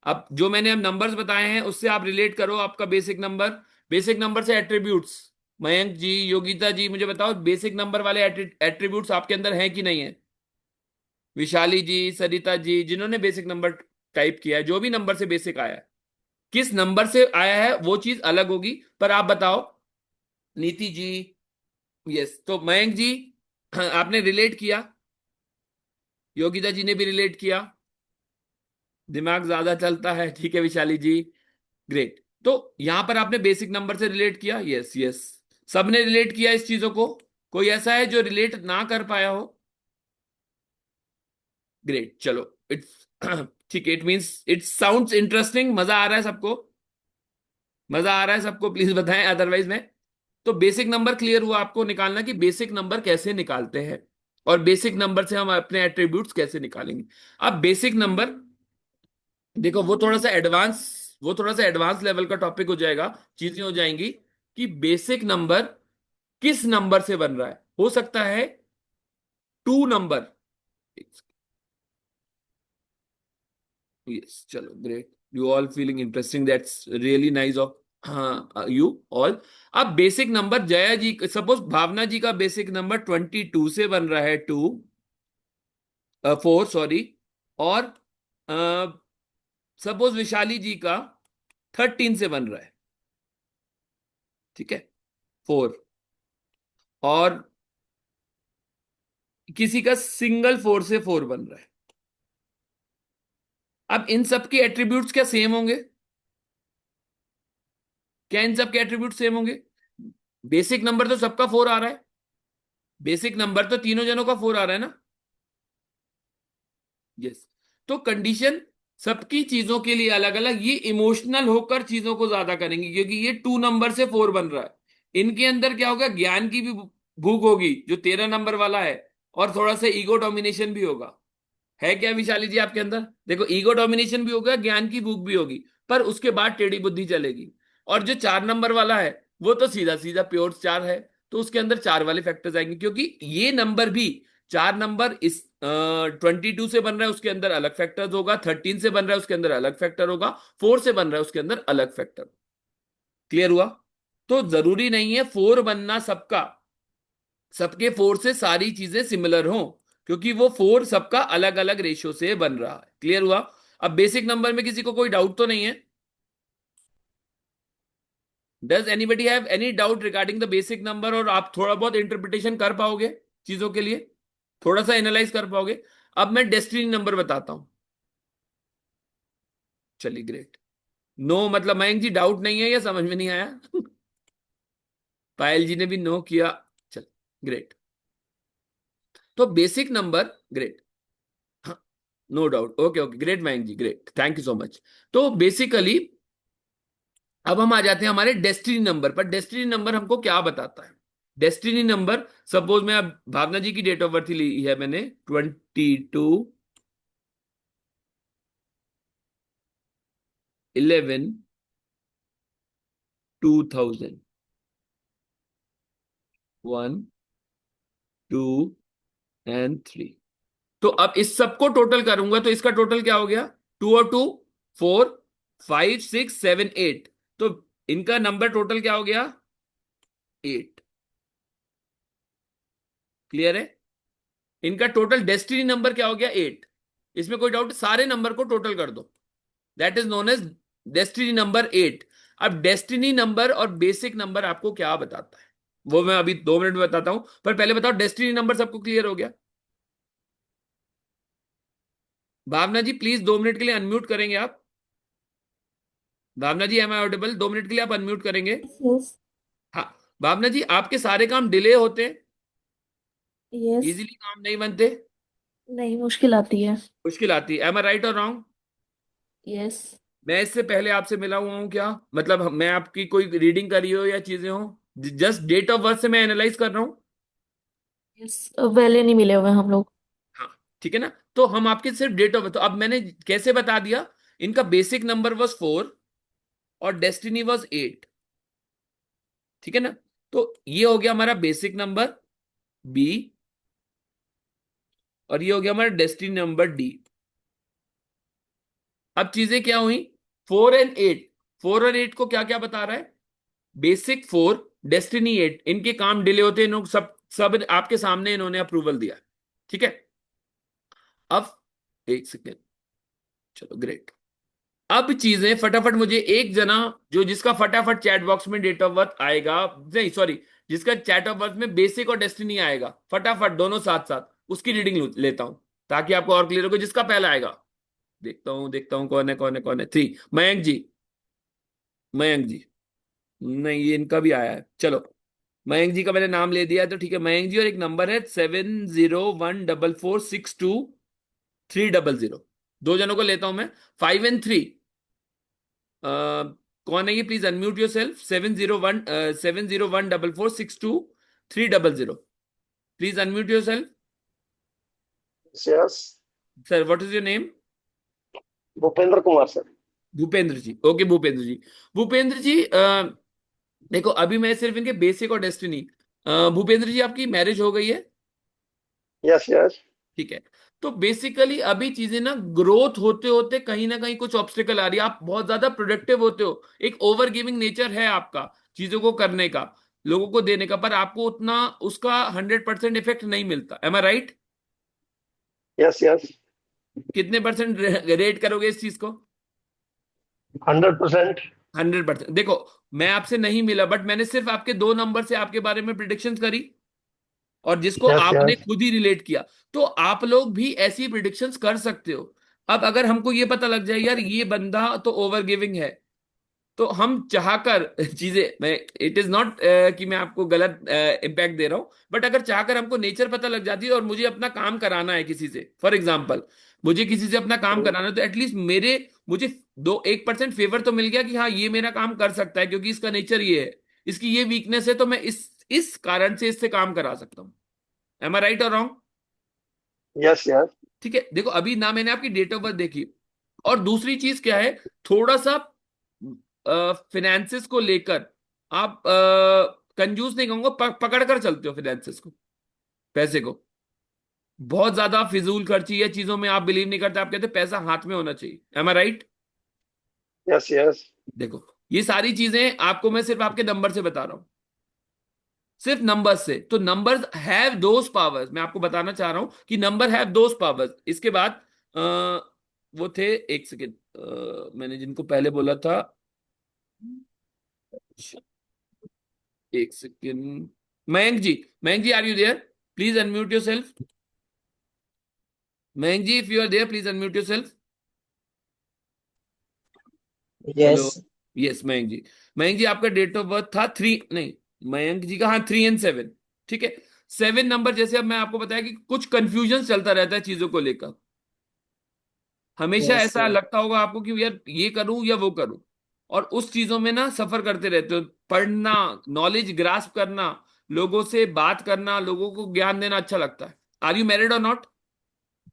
अब जो मैंने अब नंबर्स बताए हैं उससे आप रिलेट करो आपका बेसिक नंबर। बेसिक नंबर से एट्रीब्यूट्स, मयंक जी, योगिता जी, मुझे बताओ बेसिक नंबर वाले एट्रीब्यूट्स आपके अंदर हैं कि नहीं है। विशाली जी, सरिता जी, जिन्होंने बेसिक नंबर टाइप किया है, जो भी नंबर से बेसिक आया है, किस नंबर से आया है वो चीज अलग होगी, पर आप बताओ। नीति जी, यस, तो मयंक जी आपने रिलेट किया, योगिता जी ने भी रिलेट किया, दिमाग ज्यादा चलता है, ठीक है विशाली जी, ग्रेट। तो यहां पर आपने बेसिक नंबर से रिलेट किया, यस यस, सबने रिलेट किया इस चीजों को। कोई ऐसा है जो रिलेट ना कर पाया हो, ग्रेट, चलो इट्स ठीक है, it means it sounds interesting, मजा आ रहा है सबको, मजा आ रहा है सबको, प्लीज बताएं, अदरवाइज मैं। तो बेसिक नंबर क्लियर हुआ आपको निकालना, कि बेसिक नंबर कैसे निकालते हैं, और बेसिक नंबर से हम अपने एट्रीब्यूट्स कैसे निकालेंगे। अब बेसिक नंबर देखो, वो थोड़ा सा एडवांस लेवल का टॉपिक हो जाएगा, चीजें हो जाएंगी कि बेसिक नंबर किस नंबर से बन रहा है। हो सकता है 2 नंबर, यस, चलो great, you all feeling interesting, that's really nice of you all. अब बेसिक नंबर जया जी, सपोज भावना जी का बेसिक नंबर 22 से बन रहा है, 4 सॉरी, और सपोज विशाली जी का 13 से बन रहा है, ठीक है, 4, और किसी का सिंगल 4 से 4 बन रहा है। अब इन सब के एट्रीब्यूट्स क्या सेम होंगे, क्या इन सब के एट्रीब्यूट सेम होंगे। बेसिक नंबर तो सबका 4 आ रहा है, बेसिक नंबर तो तीनों जनों का 4 आ रहा है ना, यस। तो कंडीशन सबकी चीजों के लिए अलग अलग, ये इमोशनल होकर चीजों को ज्यादा करेंगे, क्योंकि ये 2 नंबर से 4 बन रहा है। इनके अंदर क्या होगा, ज्ञान की भी भूख होगी जो 13 नंबर वाला है, और थोड़ा सा ईगो डोमिनेशन भी होगा। है क्या विशाली जी आपके अंदर? देखो, ईगो डोमिनेशन भी होगा, ज्ञान की भूख भी होगी, पर उसके बाद टेढ़ी बुद्धि चलेगी। और जो 4 नंबर वाला है, वो तो सीधा सीधा प्योर 4 है, तो उसके अंदर 4 वाले फैक्टर्स आएंगे, क्योंकि ये नंबर भी 4 नंबर इस 22 से बन रहा है, उसके अंदर अलग फैक्टर्स होगा, 13 से बन रहा है उसके अंदर अलग फैक्टर होगा, 4 से बन रहा है उसके अंदर अलग फैक्टर। क्लियर हुआ? तो जरूरी नहीं है 4 बनना सबका, सबके 4 से सारी चीजें सिमिलर हों, क्योंकि वो 4 सबका अलग अलग रेशियो से बन रहा है। क्लियर हुआ? अब बेसिक नंबर में किसी को कोई डाउट तो नहीं है? Does anybody have any doubt regarding the basic number? और आप थोड़ा बहुत इंटरप्रिटेशन कर पाओगे चीजों के लिए, थोड़ा सा एनालाइज कर पाओगे? अब मैं डेस्टिनी नंबर बताता हूं। चलिए, ग्रेट। नो मतलब मयंक जी डाउट नहीं है या समझ में नहीं आया? पायल जी ने भी नो किया। चल, ग्रेट। तो basic number, great. No doubt, okay okay, great Mayank ji, great, thank you so much. तो बेसिकली अब हम आ जाते हैं हमारे डेस्टिनी नंबर पर। डेस्टिनी नंबर हमको क्या बताता है? डेस्टिनी नंबर, सपोज मैं अब भावना जी की डेट ऑफ बर्थ ली है मैंने, 22/11/2000, 1 2 एंड 3। तो अब इस सबको टोटल करूंगा तो इसका टोटल क्या हो गया? 2 और 2 4 5 6 7 8। तो इनका नंबर टोटल क्या हो गया? 8। क्लियर है? इनका टोटल डेस्टिनी नंबर क्या हो गया? 8। इसमें कोई डाउट? सारे नंबर को टोटल कर दो, that is known as destiny number 8। अब डेस्टिनी नंबर और बेसिक नंबर आपको क्या बताता है, वो मैं अभी 2 मिनट में बताता हूं, पर पहले बताओ डेस्टिनी नंबर सबको क्लियर हो गया? भावना जी प्लीज 2 मिनट के लिए अनम्यूट करेंगे आप? Bhavana ji am I audible? 2 minute के लिए आप अनम्यूट करेंगे? यस। हाँ। भावना जी, आपके सारे काम डिले होते, यस। इजीली काम नहीं बनते, नहीं, मुश्किल आती है। मुश्किल आती है। एम आई राइट और रॉन्ग? यस। मैं इससे पहले आपसे मिला हुआ हूं क्या? मतलब मैं आपकी कोई रीडिंग करी हो या चीजें हो? जस्ट डेट ऑफ बर्थ से मैं एनालाइज कर रहा हूं। यस। पहले नहीं मिले हुए हम लोग। हाँ, ठीक है ना? तो हम आपके सिर्फ डेट ऑफ बर्थ, तो अब मैंने कैसे बता दिया? इनका बेसिक नंबर वॉज 4 और डेस्टिनी वॉज 8। ठीक है ना? तो ये हो गया हमारा बेसिक नंबर बी, और ये हो गया हमारा डेस्टिनी नंबर डी। अब चीजें क्या हुई? 4 और 8, 4 और 8 को क्या क्या बता रहा है? बेसिक 4, डेस्टिनी 8, इनके काम डिले होते हैं, इन्होंने सब सब आपके सामने इन्होंने अप्रूवल दिया। ठीक है? अब एक सेकेंड, चलो ग्रेट। अब चीजें फटाफट मुझे एक जना, जो जिसका फटाफट चैट बॉक्स में डेट ऑफ बर्थ आएगा, नहीं सॉरी, जिसका चैट ऑफ बर्थ में बेसिक और डेस्टिनी आएगा, फटाफट दोनों साथ साथ उसकी रीडिंग लेता हूं, ताकि आपको और क्लियर हो। जिसका पहला आएगा, देखता हूं कौन है कौन है कौन है। 3, मयंक जी। मयंक जी, नहीं ये इनका भी आया है, चलो। मयंक जी का मैंने नाम ले दिया है, तो ठीक है मयंक जी। और एक नंबर है 7014462300। दो जनों को लेता हूं मैं। 5 और 3, कौन है ये? Please unmute yourself. 7014462300। Please unmute yourself. Yes. Sir, what is your name? Bhupendra Kumar sir. Bhupendra ji, okay Bhupendra ji. Bhupendra ji, देखो अभी मैं सिर्फ इनके बेसिक और डेस्टिनी। भूपेंद्र जी, आपकी मैरिज हो गई है? Yes yes. ठीक है। तो बेसिकली अभी चीजें ना ग्रोथ होते होते कहीं ना कहीं कुछ ऑब्स्टिकल आ रही है। आप बहुत ज्यादा प्रोडक्टिव होते हो, एक ओवर गिविंग नेचर है आपका चीजों को करने का, लोगों को देने का, पर आपको उतना उसका 100% इफेक्ट नहीं मिलता। M I right? Yes yes. कितने परसेंट रेट करोगे इस चीज को? 100%। 100%। देखो, मैं आपसे नहीं मिला, बट मैंने सिर्फ आपके 2 नंबर से आपके बारे में प्रिडिक्शंस करी, और जिसको यस आपने यस। खुद ही रिलेट किया। तो आप लोग भी ऐसी प्रिडिक्शंस कर सकते हो। अब अगर हमको ये पता लग जाए यार ये बंदा तो ओवर गिविंग है, तो हम चाहकर चीजें, मैं इट इज नॉट कि मैं आपको गलत इम्पैक्ट दे रहा हूं, बट अगर चाहकर हमको नेचर पता लग जाती है और मुझे अपना काम कराना है किसी से, फॉर एग्जाम्पल मुझे किसी से अपना काम कराना है, तो एटलीस्ट मुझे 1% फेवर तो मिल गया कि हाँ ये मेरा काम कर सकता है, क्योंकि इसका नेचर ये है, इसकी ये वीकनेस है, तो मैं इस इस कारण से इससे काम करा सकता हूँ। एम आई राइट और रॉन्ग? Yes yes. ठीक है, देखो अभी ना मैंने आपकी डेट ऑफ बर्थ देखी, और दूसरी चीज क्या है, थोड़ा सा फिनेंसेस को लेकर आप कंजूस नहीं कहूंगा, पकड़ कर चलते हो फिनेंसेस को, पैसे को। बहुत ज्यादा फिजूल खर्ची या चीजों में आप बिलीव नहीं करते, आप कहते पैसा हाथ में होना चाहिए। M I right? Yes yes. देखो ये सारी चीजें आपको मैं सिर्फ आपके नंबर से बता रहा हूं, सिर्फ नंबर्स से। तो नंबर्स हैव दोस पावर्स, मैं आपको बताना चाह रहा हूं कि नंबर हैव दोस पावर्स। इसके बाद अ, वो थे, एक सेकेंड, मैंने जिनको पहले बोला था, एक second, Mayank ji, Mayank ji are you there? Please unmute yourself. Mayank ji, if you are there please unmute yourself. Hello. Yes. Yes Mayank ji. Mayank ji आपका डेट ऑफ बर्थ था थ्री, नहीं, मयंक जी का, हाँ, 3 और 7। ठीक है, 7 नंबर, जैसे अब मैं आपको बताया कि कुछ कंफ्यूजन चलता रहता है चीजों को लेकर। हमेशा यस ऐसा लगता होगा आपको कि यार ये करूं या वो करूं, और उस चीजों में ना सफर करते रहते हो। पढ़ना, नॉलेज ग्रास्प करना, लोगों से बात करना, लोगों को ज्ञान देना अच्छा लगता है। आर यू मैरिड और नॉट?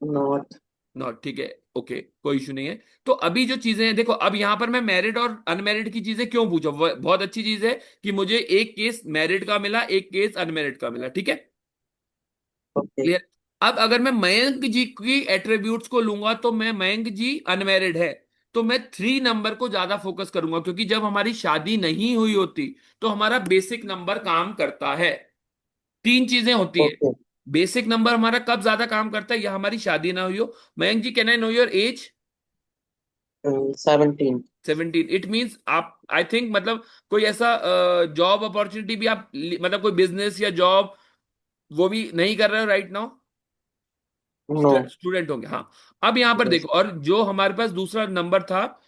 नॉट। नॉट, ठीक है, ओके, कोई इशू नहीं है। तो अभी जो चीजें हैं, देखो अब यहां पर मैं मैरिड और अनमैरिड की चीजें क्यों पूछा, बहुत अच्छी चीज है कि मुझे एक केस मैरिड का मिला, एक केस अनमैरिड का मिला, ठीक है, ओके। क्लियर। अब अगर मैं मयंक जी की एट्रीब्यूट्स को लूंगा, तो मैं मयंक जी अनमैरिड है, तो मैं 3 नंबर को ज्यादा फोकस करूंगा, क्योंकि जब हमारी शादी नहीं हुई होती तो हमारा बेसिक नंबर काम करता है। 3 चीजें होती है। ओके। बेसिक नंबर हमारा कब ज्यादा काम करता है, या हमारी शादी ना हुई हो। Mayank ji, can I know your age? 17। 17। It means आप, आई थिंक, मतलब कोई ऐसा जॉब अपॉर्चुनिटी भी आप, मतलब कोई बिजनेस या जॉब, वो भी नहीं कर रहे हो राइट नाउ? नो। स्टूडेंट होंगे, हाँ। अब यहां पर यस। देखो, और जो हमारे पास दूसरा नंबर था,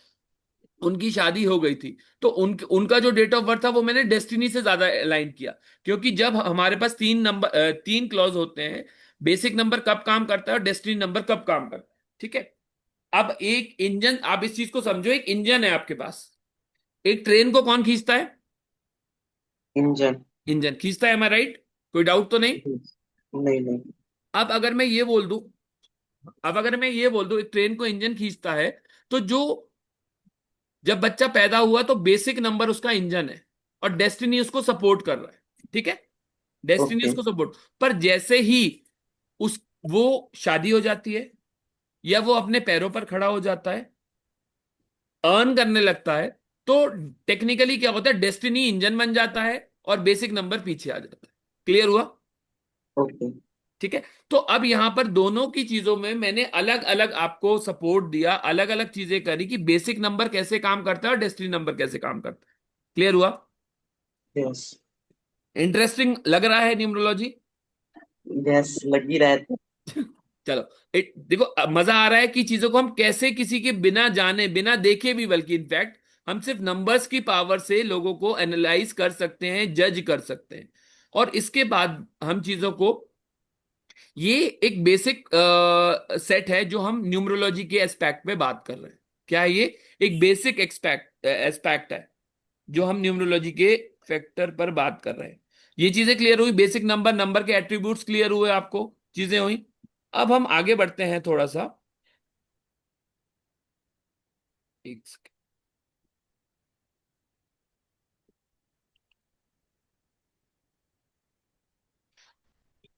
उनकी शादी हो गई थी, तो उनका जो डेट ऑफ बर्थ था वो मैंने डेस्टिनी से ज्यादा अलाइन किया। क्योंकि जब हमारे पास 3 नंबर, 3 क्लॉज होते हैं, बेसिक नंबर कब काम करता है और डेस्टिनी नंबर कब काम करता है, ठीक है। अब एक इंजन, आप इस चीज को समझो, एक इंजन है आपके पास, एक ट्रेन को कौन खींचता है? इंजन। इंजन खींचता है, एम आई राइट? कोई डाउट तो नहीं? नहीं नहीं। अब अगर मैं ये बोल दूं, अब अगर मैं ये बोल दूं एक ट्रेन को इंजन खींचता है, तो जो, जब बच्चा पैदा हुआ तो बेसिक नंबर उसका इंजन है, और डेस्टिनी उसको सपोर्ट कर रहा है, ठीक है, डेस्टिनी ओके। उसको सपोर्ट। पर जैसे ही उस, वो शादी हो जाती है, या वो अपने पैरों पर खड़ा हो जाता है, अर्न करने लगता है, तो टेक्निकली क्या होता है, डेस्टिनी इंजन बन जाता है और बेसिक नंबर पीछे आ जाता है। क्लियर हुआ? ओके। ठीक है। तो अब यहां पर दोनों की चीजों में मैंने अलग अलग आपको सपोर्ट दिया, अलग अलग चीजें करी कि बेसिक नंबर कैसे काम करता है और डेस्टिनी नंबर कैसे काम करता है। क्लियर हुआ? यस। इंटरेस्टिंग लग रहा है न्यूमरोलॉजी? यस, लग ही रहा था। चलो, देखो अब मजा आ रहा है कि चीजों को हम कैसे किसी के बिना जाने, बिना देखे भी, बल्कि इनफैक्ट हम सिर्फ नंबर्स की पावर से लोगों को एनालाइज कर सकते हैं, जज कर सकते हैं, और इसके बाद हम चीजों को, ये एक बेसिक सेट है जो हम न्यूमरोलॉजी के एस्पेक्ट में बात कर रहे हैं। क्या है ये? एक बेसिक एक्सपेक्ट एस्पेक्ट है जो हम न्यूमरोलॉजी के फैक्टर पर बात कर रहे हैं। ये चीजें क्लियर हुई, बेसिक नंबर, नंबर के एट्रीब्यूट्स क्लियर हुए, आपको चीजें हुई। अब हम आगे बढ़ते हैं थोड़ा सा, एक सेकंड।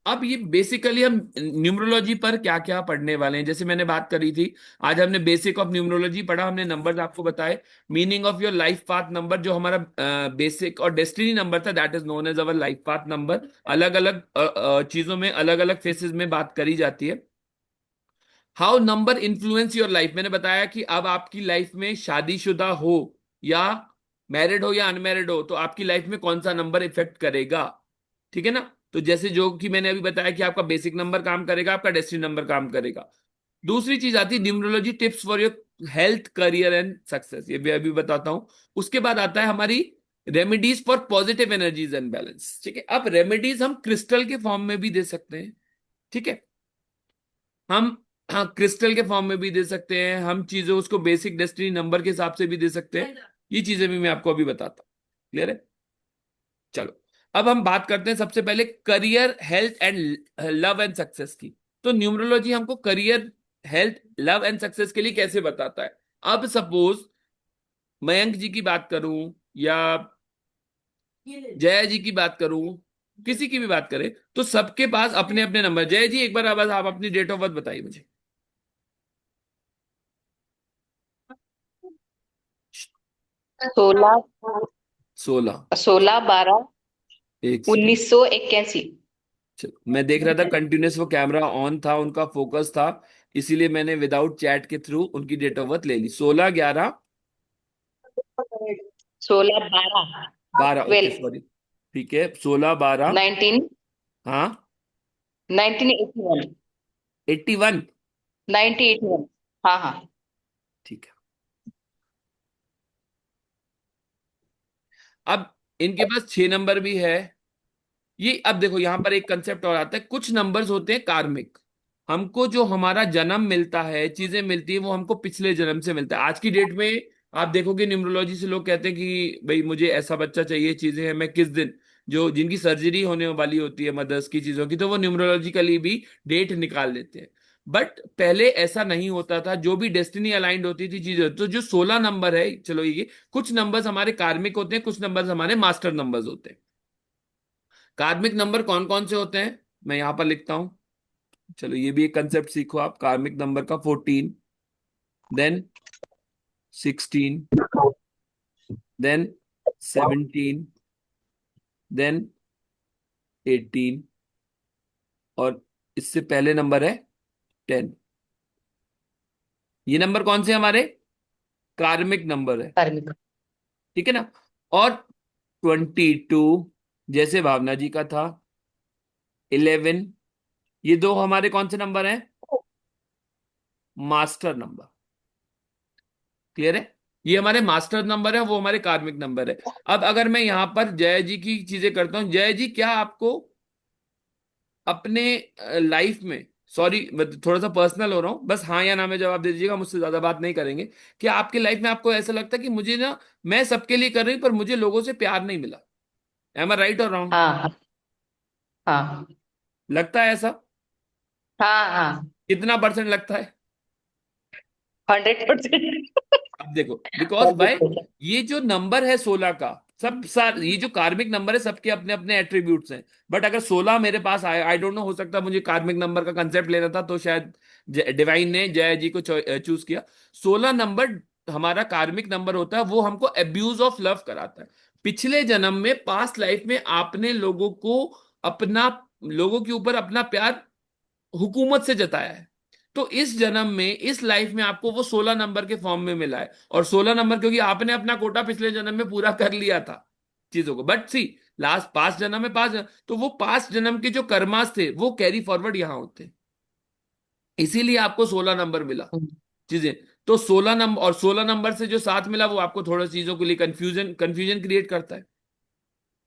अब ये बेसिकली हम न्यूमरोलॉजी पर क्या क्या पढ़ने वाले हैं, जैसे मैंने बात करी थी, आज हमने बेसिक ऑफ न्यूमरोलॉजी पढ़ा, हमने नंबर्स आपको बताए, meaning of your life path number, जो हमारा बेसिक और डेस्टिनी नंबर था, that is known as our life path number. अलग अलग चीजों में अलग अलग फेसेस में बात करी जाती है। How number influence your life, मैंने बताया कि अब आपकी लाइफ में शादीशुदा हो या मैरिड हो या अनमैरिड हो, तो आपकी लाइफ में कौन सा नंबर इफेक्ट करेगा, ठीक है ना। तो जैसे जो कि मैंने अभी बताया कि आपका बेसिक नंबर काम करेगा, आपका डेस्टिनी नंबर काम करेगा। दूसरी चीज आती है numerology tips for your health, career and success, ये भी अभी बताता हूं। उसके बाद आता है हमारी remedies for positive energies and balance, ठीक है। अब रेमेडीज हम क्रिस्टल के फॉर्म में भी दे सकते हैं, ठीक है, हम, हाँ, क्रिस्टल के फॉर्म में भी दे सकते हैं, हम चीजों उसको बेसिक डेस्टिनी नंबर के हिसाब से भी दे सकते हैं। ये चीजें भी मैं आपको अभी बताता हूँ, क्लियर है? चलो, अब हम बात करते हैं सबसे पहले career, health and love and success की। तो न्यूमरोलॉजी हमको career, health, love and success के लिए कैसे बताता है। अब सपोज मयंक जी की बात करूं या जया जी की बात करूं, किसी की भी बात करें, तो सबके पास अपने अपने नंबर। जया जी एक बार बस आप अपनी डेट ऑफ बर्थ बताइए मुझे। 16 16। 16/12 एक सेकेंड। 1981। चलो, मैं देख रहा था कंटिन्यूस वो कैमरा ऑन था, उनका फोकस था, इसीलिए मैंने विदाउट चैट के थ्रू उनकी डेट ऑफ बर्थ ले ली। 16/11/12। 16/12 ओके 12 सॉरी। ठीक है, 16/12। 19 हाँ। 1981। 81। 1981। हाँ हाँ। ठीक है। अब इनके पास 6 नंबर भी है। ये अब देखो यहां पर एक कंसेप्ट और आता है, कुछ नंबर्स होते हैं कार्मिक। हमको जो हमारा जन्म मिलता है, चीजें मिलती है, वो हमको पिछले जन्म से मिलता है। आज की डेट में आप देखोगे न्यूमरोलॉजी से लोग कहते हैं कि भाई मुझे ऐसा बच्चा चाहिए, चीजें हैं, मैं किस दिन, जो जिनकी सर्जरी होने वाली होती है मदर्स की चीजों की, तो वो न्यूमरोलॉजिकली भी डेट निकाल लेते हैं। बट पहले ऐसा नहीं होता था, जो भी डेस्टिनी अलाइंड होती थी चीजें। तो जो 16 नंबर है, चलो ये कुछ नंबर्स हमारे कार्मिक होते हैं, कुछ नंबर्स हमारे मास्टर नंबर्स होते हैं। कार्मिक नंबर कौन कौन से होते हैं मैं यहां पर लिखता हूं। चलो ये भी एक कंसेप्ट सीखो आप कार्मिक नंबर का। 14, देन 16, देन 17, देन 18, और इससे पहले नंबर है 10। ये नंबर कौन से हमारे कार्मिक नंबर है। कार्मिक। ठीक है ना। और 22 जैसे भावना जी का था। 11, ये दो हमारे कौन से नंबर हैं, मास्टर नंबर। क्लियर है। ये हमारे मास्टर नंबर है, वो हमारे कार्मिक नंबर है। अब अगर मैं यहां पर जय जी की चीजें करता हूं, जय जी क्या आपको अपने लाइफ में, सॉरी मैं थोड़ा सा पर्सनल हो रहा हूं, बस हाँ या ना में जवाब दे दीजिएगा, मुझसे ज्यादा बात नहीं करेंगे। कि आपके लाइफ में आपको ऐसा लगता है कि मुझे ना, मैं सबके लिए कर रही हूं पर मुझे लोगों से प्यार नहीं मिला। एम आई राइट और रॉन्ग। हाँ हाँ हाँ लगता है ऐसा। हाँ हाँ। कितना परसेंट लगता है। 100%। अब देखो बिकॉज भाई, ये जो नंबर है 16 का, सब सार ये जो कार्मिक नंबर है सबके अपने अपने एट्रीब्यूट्स हैं। बट अगर 16 मेरे पास आए, आई डोंट नो, हो सकता है मुझे कार्मिक नंबर का कंसेप्ट लेना था, तो शायद डिवाइन ने जय जी को चूज किया। 16 नंबर हमारा कार्मिक नंबर होता है, वो हमको अब्यूज ऑफ लव कराता है। पिछले जन्म में, पास्ट लाइफ में आपने लोगों को अपना, लोगों के ऊपर अपना प्यार हुकूमत से जताया है। तो इस जन्म में, इस लाइफ में आपको वो 16 नंबर के फॉर्म में मिला है। और 16 नंबर क्योंकि आपने अपना कोटा पिछले जन्म में पूरा कर लिया था चीजों को। बट सी, लास्ट 5 जन्म में 5 जन्म, तो वो 5 जन्म के जो कर्मास थे वो कैरी फॉरवर्ड यहां होते हैं। इसीलिए आपको 16 नंबर मिला चीजें। तो 16 नंबर, और 16 नंबर से जो साथ मिला, वो आपको थोड़ा चीजों के लिए कंफ्यूजन कंफ्यूजन क्रिएट करता है।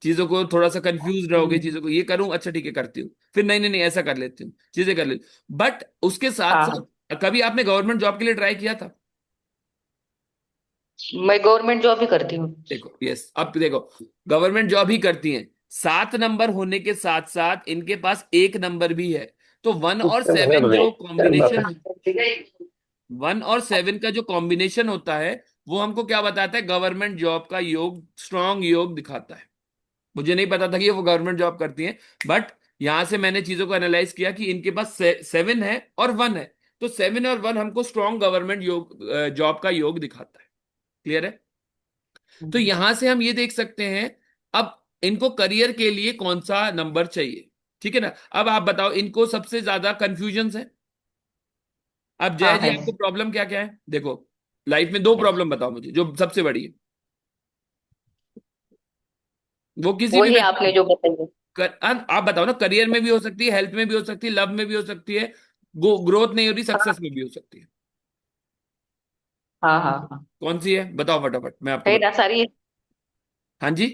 चीजों को थोड़ा सा कंफ्यूज रहोगे, चीजों को ये करूं, अच्छा ठीक है करती हूँ, फिर नहीं नहीं नहीं ऐसा कर लेती हूँ, चीजें कर लेती। बट उसके साथ हाँ हाँ। साथ कभी आपने गवर्नमेंट जॉब के लिए ट्राई किया था। मैं गवर्नमेंट जॉब ही करती हूँ। देखो यस, अब देखो, गवर्नमेंट जॉब ही करती हैं। 7 नंबर होने के साथ साथ इनके पास एक नंबर भी है। तो वन और सेवन जो कॉम्बिनेशन, 1 और 7 का जो कॉम्बिनेशन होता है, वो हमको क्या बताता है, गवर्नमेंट जॉब का योग, स्ट्रांग योग दिखाता है। मुझे नहीं पता था कि ये वो गवर्नमेंट जॉब करती हैं। बट यहां से मैंने चीजों को एनालाइज किया कि इनके पास 7 है और 1 है। तो 7 और 1 हमको स्ट्रॉन्ग गवर्नमेंट योग, जॉब का योग दिखाता है। क्लियर है। तो यहां से हम ये देख सकते हैं, अब इनको करियर के लिए कौन सा नंबर चाहिए। ठीक है ना। अब आप बताओ, इनको सबसे ज्यादा कंफ्यूजन है। अब जय हाँ जी है। आपको प्रॉब्लम क्या क्या है देखो, लाइफ में 2 प्रॉब्लम बताओ मुझे जो सबसे बड़ी है। वो किसी भी वही व्यक्ति आपने की, जो बताई। आप बताओ ना, करियर में भी हो सकती है, हेल्थ में भी हो सकती है, लव में भी हो सकती है, ग्रोथ नहीं हो रही, सक्सेस में भी हो सकती है। हाँ हाँ हाँ। कौन सी है बताओ फटाफट, मैं आपको है बता। ना सारी। हाँ जी।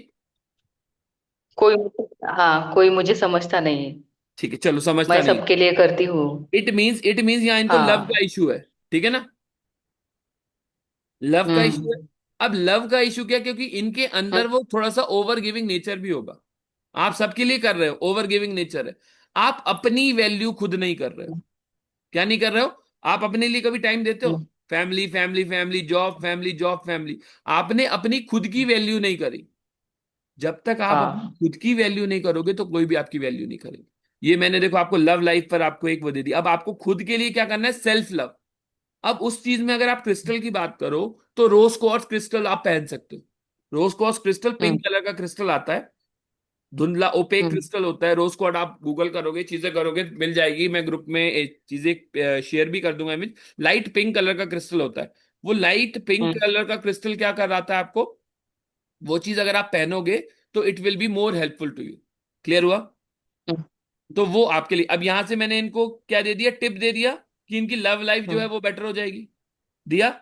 कोई हाँ, कोई मुझे समझता नहीं है। ठीक है, चलो समझता मैं नहीं। सबके लिए करती हूँ। इट मीन्स यहाँ इनको लव का हाँ। इशू है। ठीक है ना। लव का इशू है। हम्म। अब लव का इशू क्या, क्योंकि इनके अंदर वो थोड़ा सा ओवर गिविंग नेचर भी होगा। आप सबके लिए कर रहे हो, ओवर गिविंग नेचर है। आप अपनी वैल्यू खुद नहीं कर रहे हो। क्या नहीं कर रहे हो? आप अपने लिए कभी टाइम देते हो? हम्म, family family family, job family job family. आपने अपनी खुद की वैल्यू नहीं करी। जब तक आप अपनी हाँ खुद की वैल्यू नहीं करोगे तो कोई भी आपकी वैल्यू नहीं करेगा। ये मैंने देखो आपको लव लाइफ पर आपको एक वो दे दी। अब आपको खुद के लिए क्या करना है? Self love. अब उस चीज में अगर आप क्रिस्टल की बात करो तो रोज क्वार्ट्ज क्रिस्टल आप पहन सकते हो। रोज क्वार्ट्ज क्रिस्टल हम्म पिंक कलर का क्रिस्टल आता है, धुंधला ओपेक हम्म क्रिस्टल होता है। रोज क्वार्ट्ज आप गूगल करोगे, चीजें करोगे, मिल जाएगी। मैं ग्रुप में चीजें शेयर भी कर दूंगा इमेज। लाइट पिंक कलर का क्रिस्टल होता है। वो लाइट पिंक हम्म कलर का क्रिस्टल क्या कर रहा था आपको? वो चीज अगर आप पहनोगे तो it will be more helpful to you. Clear हुआ? हम्म तो वो आपके लिए, अब यहां से मैंने इनको क्या दे दिया? टिप दे दिया कि इनकी लव लाइफ जो है हम्म, वो बेटर हो जाएगी। दिया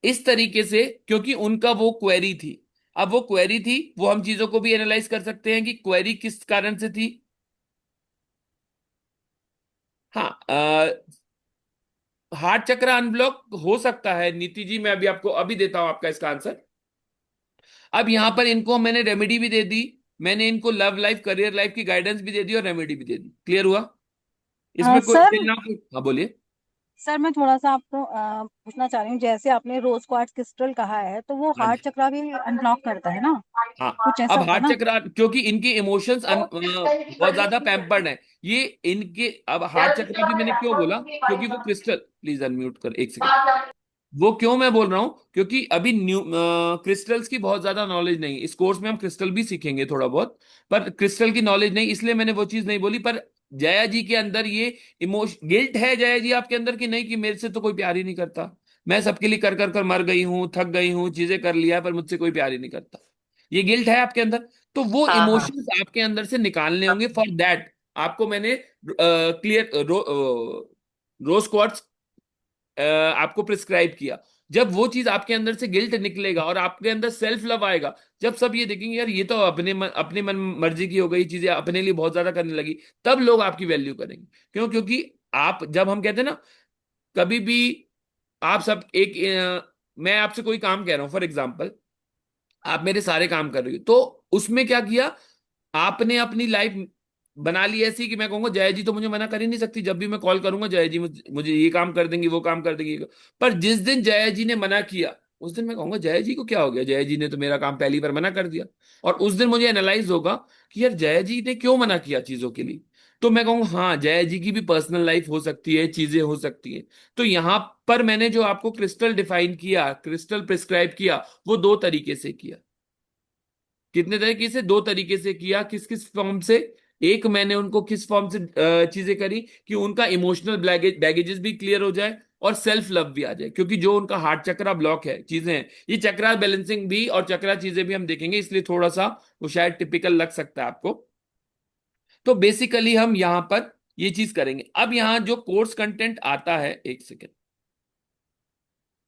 इस तरीके से, क्योंकि उनका वो क्वेरी थी। अब वो क्वेरी थी, वो हम चीजों को भी एनालाइज कर सकते हैं कि क्वेरी किस कारण से थी। हाँ, हार्ट चक्र अनब्लॉक हो सकता है नीति जी। मैं अभी आपको अभी देता हूं आपका इसका आंसर। अब यहां पर इनको मैंने रेमेडी भी दे दी। मैंने इनको लव लाइफ करियर लाइफ की गाइडेंस भी दे दी और रेमेडी भी दे दी। क्लियर हुआ? इसमें कोई सर कोई ना कोई, हाँ बोलिए। सर मैं थोड़ा सा आपको पूछना चाह रही हूँ, जैसे आपने रोज क्वार्ट्ज क्रिस्टल कहा है तो वो हाँ हार्ट जी। चक्रा भी अनब्लॉक करता है ना? हाँ, कुछ ऐसा अब होता है हार्ट ना? चक्र, क्योंकि इनकी इमोशंस बहुत ज्यादा पैम्पर्ड है। ये इनके, अब हार्ट चक्र भी मैंने क्यों बोला? क्योंकि वो क्रिस्टल, प्लीज अनम्यूट कर एक सेकंड। वो क्यों मैं बोल रहा हूं? क्योंकि अभी न्यू क्रिस्टल्स की बहुत ज्यादा नॉलेज नहीं। इस कोर्स में हम क्रिस्टल भी सीखेंगे थोड़ा बहुत, पर क्रिस्टल की नॉलेज नहीं, इसलिए मैंने वो चीज नहीं बोली। पर जया जी के अंदर ये इमोशन गिल्ट है जया जी आपके अंदर कि नहीं, कि मेरे से तो कोई प्यार ही नहीं करता, मैं सबके लिए कर कर कर मर गई हूं, थक गई हूं, चीजें कर लिया पर मुझसे कोई प्यार ही नहीं करता। ये गिल्ट है आपके अंदर। तो वो हाँ हाँ इमोशंस आपके अंदर से निकालने होंगे। फॉर दैट आपको मैंने क्लियर रोज क्वार्ट्ज आपको प्रिस्क्राइब किया। जब वो चीज आपके अंदर से गिल्ट निकलेगा और आपके अंदर सेल्फ लव आएगा, जब सब ये देखेंगे यार ये तो अपने मन मर्जी की हो गई, चीजें अपने लिए बहुत ज्यादा करने लगी, तब लोग आपकी वैल्यू करेंगे। क्यों? क्योंकि आप, जब हम कहते हैं ना, कभी भी आप सब एक मैं आपसे कोई काम कह रहा हूं फॉर एग्जाम्पल, आप मेरे सारे काम कर रही हो, तो उसमें क्या किया? आपने अपनी लाइफ बना ली ऐसी कि मैं कहूंगा जय जी तो मुझे मना कर ही नहीं सकती, जब भी मैं कॉल करूंगा जय जी मुझे ये काम कर देंगी, वो काम कर देंगी। पर जिस दिन जय जी ने मना किया, उस दिन मैं कहूंगा जय जी को क्या हो गया, जय जी ने तो मेरा काम पहली बार मना कर दिया। और उस दिन मुझे एनालाइज होगा कि यार जय जी ने क्यों मना किया चीजों के लिए। तो मैं कहूंगा हाँ, जय जी की भी पर्सनल लाइफ हो सकती है, चीजें हो सकती हैं। तो यहां पर मैंने जो आपको क्रिस्टल डिफाइन किया, क्रिस्टल प्रिस्क्राइब किया, वो दो तरीके से किया। कितने तरीके से? दो तरीके से किया। किस किस फॉर्म से? एक, मैंने उनको किस फॉर्म से चीजें करी कि उनका इमोशनल बैगेजेस भी क्लियर हो जाए और सेल्फ लव भी आ जाए। क्योंकि जो उनका हार्ट चक्रा ब्लॉक है, चीजें हैं, ये चक्रा बैलेंसिंग भी और चक्रा चीजें भी हम देखेंगे, इसलिए थोड़ा सा वो शायद टिपिकल लग सकता है आपको। तो बेसिकली हम यहां पर ये चीज करेंगे। अब यहां जो कोर्स कंटेंट आता है, एक सेकेंड,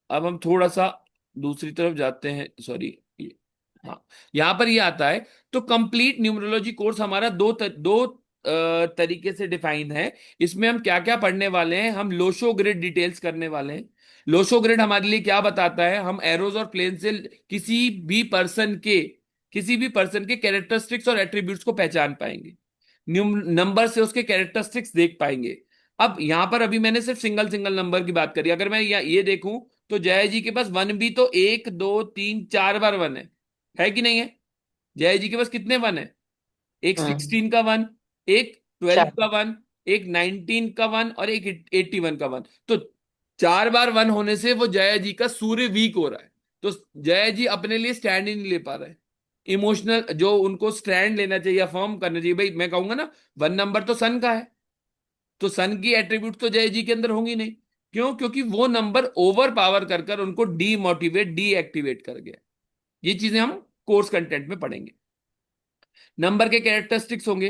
अब हम थोड़ा सा दूसरी तरफ जाते हैं, सॉरी। हाँ, यहां पर ये आता है। तो कंप्लीट न्यूमरोलॉजी कोर्स हमारा दो तरीके से डिफाइन है। इसमें हम क्या क्या पढ़ने वाले हैं? हम लोशो ग्रिड डिटेल्स करने वाले हैं। लोशो ग्रिड हमारे लिए क्या बताता है? हम एरोज और प्लेन से किसी भी पर्सन के कैरेक्टरिस्टिक्स और एट्रीब्यूट्स को पहचान पाएंगे। नंबर से उसके कैरेक्टरिस्टिक्स देख पाएंगे। अब यहां पर अभी मैंने सिर्फ सिंगल सिंगल नंबर की बात करी। अगर मैं ये देखूं तो जय जी के पास वन भी तो एक दो तीन चार बार वन है कि नहीं है? जय जी के पास कितने वन है? एक हम्म 16 का वन, एक 12 चार का वन, एक 19 का वन और एक 81 का वन। तो चार बार वन होने से वो जया जी का सूर्य वीक हो रहा है। तो जया जी अपने लिए स्टैंड ही नहीं ले पा रहे हैं। इमोशनल जो उनको स्टैंड लेना चाहिए, फॉर्म करना चाहिए, भाई मैं कहूंगा ना, वन नंबर तो सन का है, तो सन की एट्रीब्यूट तो जय जी के अंदर होंगी नहीं। क्यों? क्योंकि वो नंबर ओवर पावर कर कर उनको डीमोटिवेट डीएक्टिवेट कर गया। ये चीजें हम कोर्स कंटेंट में पढ़ेंगे। नंबर के कैरेक्टरिस्टिक्स होंगे,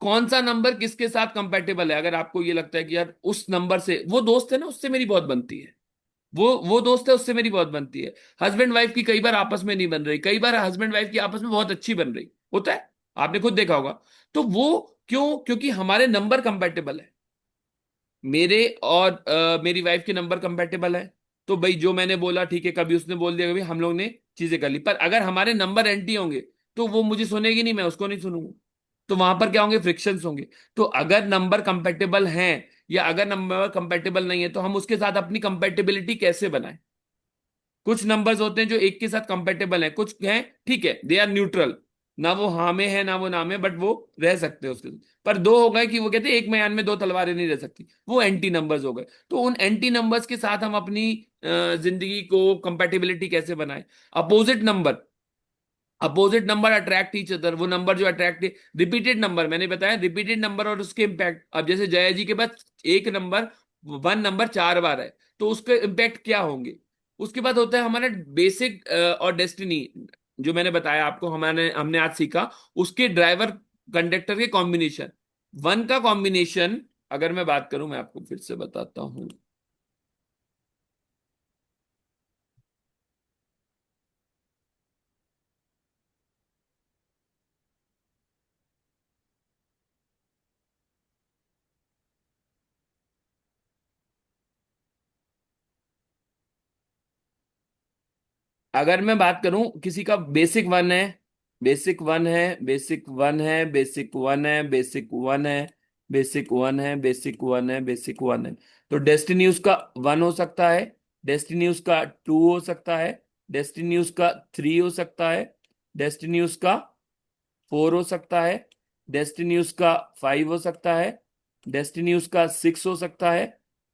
कौन सा नंबर किसके साथ कंपेटेबल है। अगर आपको ये लगता है कि यार उस नंबर से वो दोस्त है ना, उससे मेरी बहुत बनती है, वो दोस्त है उससे मेरी बहुत बनती है। हस्बैंड वाइफ की कई बार आपस में नहीं बन रही, कई बार हस्बैंड वाइफ की आपस में बहुत अच्छी बन रही होता है, आपने खुद देखा होगा। तो वो क्यों? क्योंकि हमारे नंबर कंपेटेबल है। मेरे और मेरी वाइफ के नंबर कंपेटेबल है। तो भाई जो मैंने बोला ठीक है, कभी उसने बोल दिया, कभी हम लोग ने चीजें कर ली। पर अगर हमारे नंबर एंटी होंगे तो वो मुझे सुनेगी नहीं, मैं उसको नहीं सुनूंगा। तो वहां पर क्या होंगे, फ्रिक्शंस होंगे। तो अगर नंबर कंपेटेबल हैं या अगर नंबर कंपेटेबल नहीं है तो हम उसके साथ अपनी कंपेटेबिलिटी कैसे बनाएं। कुछ नंबर्स होते हैं जो एक के साथ कंपेटेबल हैं, कुछ हैं ठीक है दे आर न्यूट्रल, ना वो हाँ में है ना वो ना में, बट वो रह सकते हैं उसके साथ। पर दो हो गए कि वो कहते हैं एक म्यान में दो तलवारें नहीं रह सकती, वो एंटी नंबर्स हो गए। तो उन एंटी नंबर्स के साथ हम अपनी जिंदगी को कंपेटेबिलिटी कैसे बनाए। Opposite number, opposite number attract each other, वो नंबर जो अट्रैक्ट, रिपीटेड नंबर मैंने बताया, रिपीटेड नंबर और उसके इम्पैक्ट। अब जैसे जया जी के पास एक नंबर, वन नंबर चार बार है, तो उसके इम्पैक्ट क्या होंगे। उसके बाद होता है हमारा बेसिक और डेस्टिनी, जो मैंने बताया आपको, हमारे हमने आज सीखा उसके ड्राइवर कंडक्टर के कॉम्बिनेशन। वन का कॉम्बिनेशन अगर मैं बात करूं, मैं आपको फिर से बताता हूं। अगर मैं बात करूं किसी का बेसिक वन है, बेसिक वन है, बेसिक वन है, बेसिक वन है, बेसिक वन है, बेसिक वन है, बेसिक वन है, बेसिक वन है, तो डेस्टिनी उसका वन हो सकता है, डेस्टिनी उसका टू हो सकता है, डेस्टिनी उसका थ्री हो सकता है, डेस्टिनी उसका फोर हो सकता है, डेस्टिनी उसका फाइव हो सकता है, डेस्टिनी उसका सिक्स हो सकता है,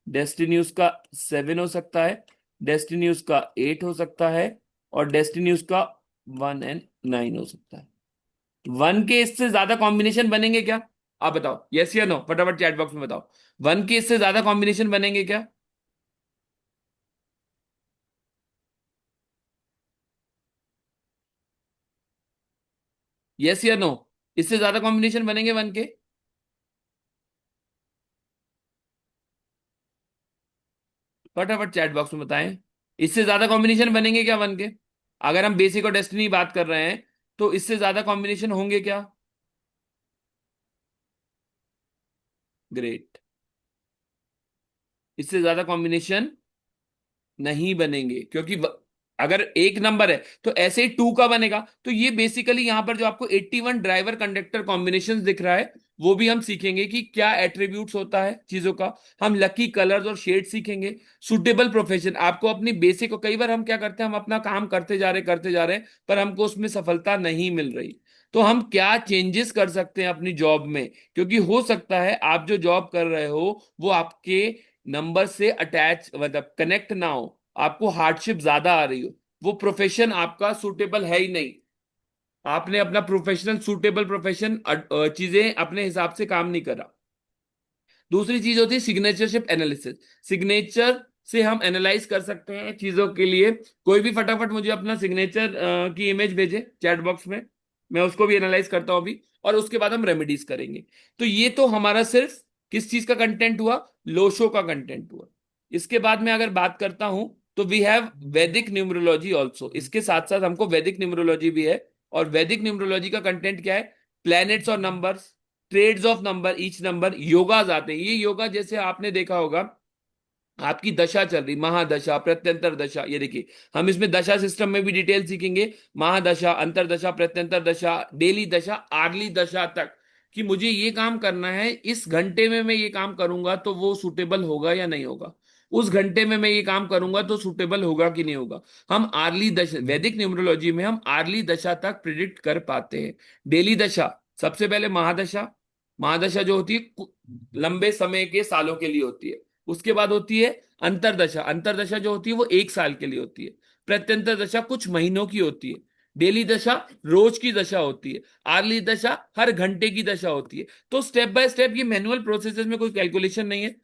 डेस्टिनी उसका सेवन हो सकता है, डेस्टिनी उसका एट हो सकता है, और डेस्टिनी उसका वन एंड नाइन हो सकता है। वन के इससे ज्यादा कॉम्बिनेशन बनेंगे क्या, आप बताओ, यस या नो, फटाफट चैट बॉक्स में बताओ। वन के इससे ज्यादा कॉम्बिनेशन बनेंगे क्या, यस या नो, इससे ज्यादा कॉम्बिनेशन बनेंगे वन के। फटाफट चैट बॉक्स में बताएं, इससे ज्यादा कॉम्बिनेशन बनेंगे क्या वन के। अगर हम बेसिक और डेस्टिनी बात कर रहे हैं तो इससे ज्यादा कॉम्बिनेशन होंगे क्या। ग्रेट, इससे ज्यादा कॉम्बिनेशन नहीं बनेंगे, क्योंकि अगर एक नंबर है तो ऐसे ही टू का बनेगा। तो ये बेसिकली यहां पर जो आपको 81 ड्राइवर कंडक्टर कॉम्बिनेशन दिख रहा है, वो भी हम सीखेंगे कि क्या एट्रीब्यूट्स होता है चीजों का। हम लकी कलर्स और शेड सीखेंगे। सुटेबल प्रोफेशन, आपको अपनी बेसिक, कई बार हम क्या करते हैं, हम अपना काम करते जा रहे हैं पर हमको उसमें सफलता नहीं मिल रही। तो हम क्या चेंजेस कर सकते हैं अपनी जॉब में, क्योंकि हो सकता है आप जो जॉब कर रहे हो वो आपके नंबर से अटैच, मतलब कनेक्ट ना हो, आपको हार्डशिप ज्यादा आ रही हो, वो प्रोफेशन आपका सूटेबल है ही नहीं, आपने अपना प्रोफेशनल सूटेबल प्रोफेशन चीजें अपने हिसाब से काम नहीं करा। दूसरी चीज होती है सिग्नेचरशिप एनालिसिस। सिग्नेचर से हम एनालाइज कर सकते हैं चीजों के लिए। कोई भी फटाफट मुझे अपना सिग्नेचर की इमेज भेजे चैट बॉक्स में, मैं उसको भी एनालाइज करता हूं अभी, और उसके बाद हम रेमेडीज करेंगे। तो ये तो हमारा सिर्फ किस चीज का कंटेंट हुआ, लोशो का कंटेंट हुआ। इसके बाद में अगर बात करता हूं तो वी हैव वैदिक न्यूमरोलॉजी ऑल्सो, इसके साथ साथ हमको वैदिक न्यूमरोलॉजी भी है। और वैदिक न्यूमरोलॉजी का कंटेंट क्या है, प्लैनेट्स और numbers, traits of number, each number, योगाज आते हैं। ये योगा जैसे आपने देखा होगा, आपकी दशा चल रही, महादशा, प्रत्यंतर दशा, ये देखिए हम इसमें दशा सिस्टम में भी डिटेल सीखेंगे, महादशा, अंतरदशा, प्रत्यंतर दशा, डेली दशा, आर्ली दशा तक, कि मुझे ये काम करना है, इस घंटे में मैं ये काम करूंगा तो वो सूटेबल होगा या नहीं होगा, उस घंटे में मैं ये काम करूंगा तो सूटेबल होगा कि नहीं होगा। हम आर्ली दशा, वैदिक न्यूमरोलॉजी में हम आर्ली दशा तक प्रिडिक्ट कर पाते हैं। डेली दशा, सबसे पहले महादशा, महादशा जो होती है लंबे समय के सालों के लिए होती है। उसके बाद होती है अंतरदशा, अंतरदशा जो होती है वो एक साल के लिए होती है। प्रत्यंतर दशा कुछ महीनों की होती है। डेली दशा रोज की दशा होती है। आर्ली दशा हर घंटे की दशा होती है। तो स्टेप बाय स्टेप ये मैनुअल प्रोसेसेस में कोई कैलकुलेशन नहीं है।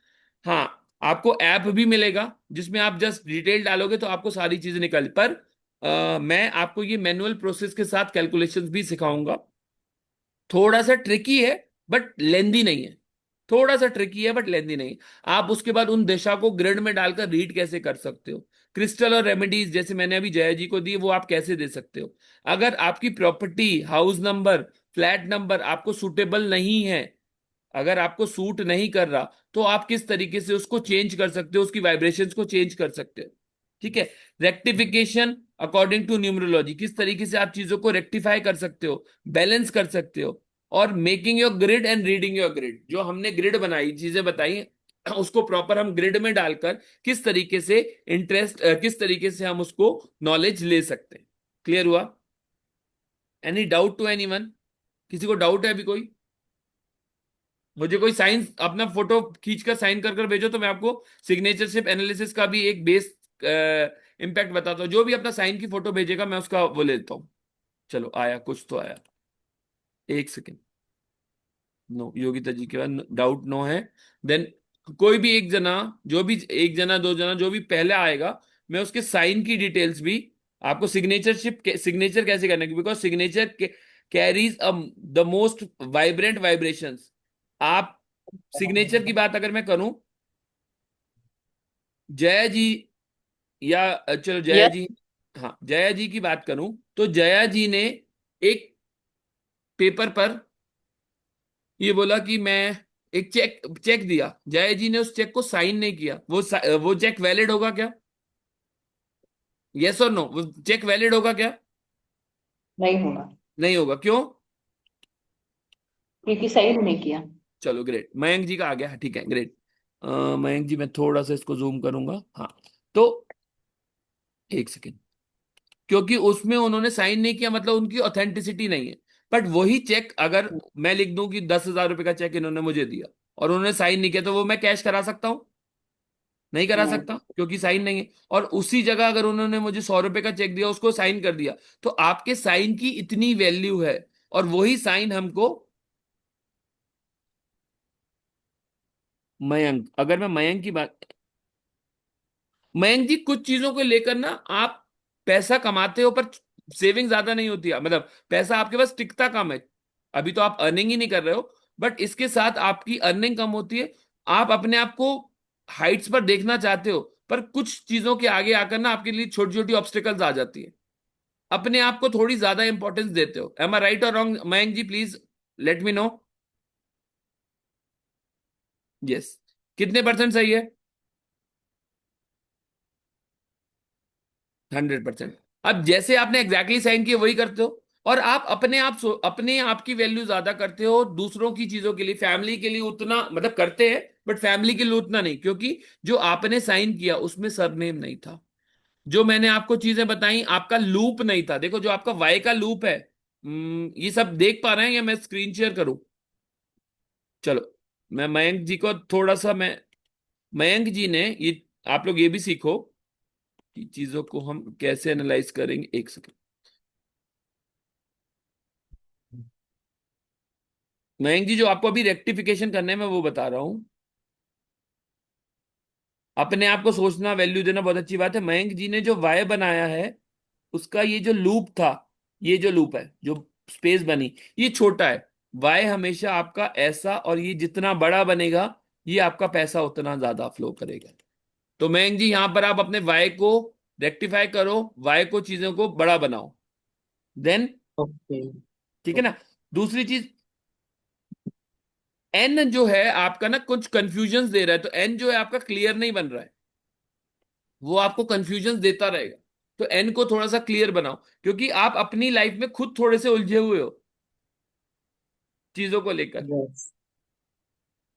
हाँ, आपको ऐप भी मिलेगा जिसमें आप जस्ट डिटेल डालोगे तो आपको सारी चीजें निकल, पर मैं आपको ये मैनुअल प्रोसेस के साथ कैलकुलेशंस भी सिखाऊंगा। थोड़ा सा ट्रिकी है बट लेंदी नहीं है, थोड़ा सा ट्रिकी है बट लेंदी नहीं। आप उसके बाद उन दिशा को ग्रिड में डालकर रीड कैसे कर सकते हो। क्रिस्टल और रेमेडीज जैसे मैंने अभी जया जी को दी, वो आप कैसे दे सकते हो। अगर आपकी property, house number, flat number आपको सूटेबल नहीं है, अगर आपको सूट नहीं कर रहा, तो आप किस तरीके से उसको चेंज कर सकते हो, उसकी वाइब्रेशंस को चेंज कर सकते हो। ठीक है, रेक्टिफिकेशन अकॉर्डिंग टू न्यूमरोलॉजी, किस तरीके से आप चीजों को रेक्टिफाई कर सकते हो, बैलेंस कर सकते हो। और making your grid and reading your grid. जो हमने ग्रिड बनाई, चीजें बताई, उसको प्रॉपर हम ग्रिड में डालकर किस तरीके से किस तरीके से हम उसको नॉलेज ले सकते हैं। क्लियर हुआ? Any doubt to anyone? किसी को डाउट है अभी कोई? मुझे कोई साइन अपना फोटो खींचकर साइन कर कर भेजो तो मैं आपको सिग्नेचरशिप एनालिसिस का भी एक बेस इम्पैक्ट बताता हूँ। जो भी अपना साइन की फोटो भेजेगा मैं उसका वो लेता हूँ। चलो आया, कुछ तो आया। एक सेकेंड। नो, योगिता जी के बाद डाउट नो है। देन कोई भी एक जना, जो भी एक जना दो जना जो भी पहले आएगा, मैं उसके साइन की डिटेल्स भी आपको, सिग्नेचर कैसे करने की, because signature carries the most vibrant vibrations. आप सिग्नेचर की बात अगर मैं करूं, जया जी या चलो जया यस। जी, हाँ जया जी की बात करूं तो जया जी ने एक पेपर पर ये बोला कि मैं एक चेक चेक दिया। जया जी ने उस चेक को साइन नहीं किया। वो चेक वैलिड होगा क्या? यस और नो? वो चेक वैलिड होगा क्या? नहीं होगा, नहीं होगा। क्यों? क्योंकि सही नहीं किया। चलो ग्रेट, मयंक जी का आ गया, ठीक है ग्रेट। मयंक जी मैं थोड़ा सा इसको जूम करूंगा, हाँ। तो एक सेकेंड। क्योंकि उसमें उन्होंने साइन नहीं किया, मतलब उनकी ऑथेंटिसिटी नहीं है। बट वही चेक अगर मैं लिख दूं कि 10,000 रुपए का चेक इन्होंने मुझे दिया और उन्होंने साइन नहीं किया, तो वो मैं कैश करा सकता हूं? नहीं करा नहीं। सकता, क्योंकि साइन नहीं है। और उसी जगह अगर उन्होंने मुझे 100 रुपए का चेक दिया, उसको साइन कर दिया, तो आपके साइन की इतनी वैल्यू है। और वही साइन हमको, मयंक, अगर मैं मयंक की बात, मयंक जी कुछ चीजों को लेकर ना आप पैसा कमाते हो पर सेविंग ज्यादा नहीं होती है, मतलब पैसा आपके पास टिकता कम है। अभी तो आप अर्निंग ही नहीं कर रहे हो, बट इसके साथ आपकी अर्निंग कम होती है। आप अपने आप को हाइट्स पर देखना चाहते हो, पर कुछ चीजों के आगे आकर ना आपके लिए छोटी छोटी ऑब्स्टिकल्स आ जाती है। अपने आप को थोड़ी ज्यादा इंपॉर्टेंस देते हो। एम आई राइट और wrong Mayank ji? Please let me know. Yes. कितने परसेंट सही है? 100%। अब जैसे आपने एग्जैक्टली साइन किया वही करते हो। और आप अपने आप की वैल्यू ज्यादा करते हो, दूसरों की चीजों के लिए, फैमिली के लिए उतना मतलब करते हैं, बट फैमिली के लिए उतना नहीं, क्योंकि जो आपने साइन किया उसमें सरनेम नहीं था। जो मैंने आपको चीजें बताई, आपका लूप नहीं था। देखो जो आपका वाई का लूप है, ये सब देख पा रहे हैं या मैं स्क्रीन शेयर करूं? चलो, मैं मयंक जी को थोड़ा सा मैं, मयंक जी ने ये, आप लोग ये भी सीखो कि चीजों को हम कैसे एनालाइज करेंगे। एक सेकंड। मयंक जी जो आपको अभी रेक्टिफिकेशन करने में वो बता रहा हूं, अपने आप को सोचना, वैल्यू देना बहुत अच्छी बात है। मयंक जी ने जो वाय बनाया है, उसका ये जो लूप था, ये जो लूप है, जो स्पेस बनी, ये छोटा है। वाय हमेशा आपका ऐसा, और ये जितना बड़ा बनेगा, ये आपका पैसा उतना ज्यादा फ्लो करेगा। तो मयंक जी यहां पर आप अपने वाय को रेक्टिफाई करो, वाय को, चीजों को बड़ा बनाओ। Then okay. ठीक है ना। दूसरी चीज, एन जो है आपका ना कुछ कंफ्यूजन दे रहा है, तो एन जो है आपका क्लियर नहीं बन रहा है, वो आपको कंफ्यूजन देता रहेगा। तो एन को थोड़ा सा क्लियर बनाओ, क्योंकि आप अपनी लाइफ में खुद थोड़े से उलझे हुए हो चीजों को लेकर। यस।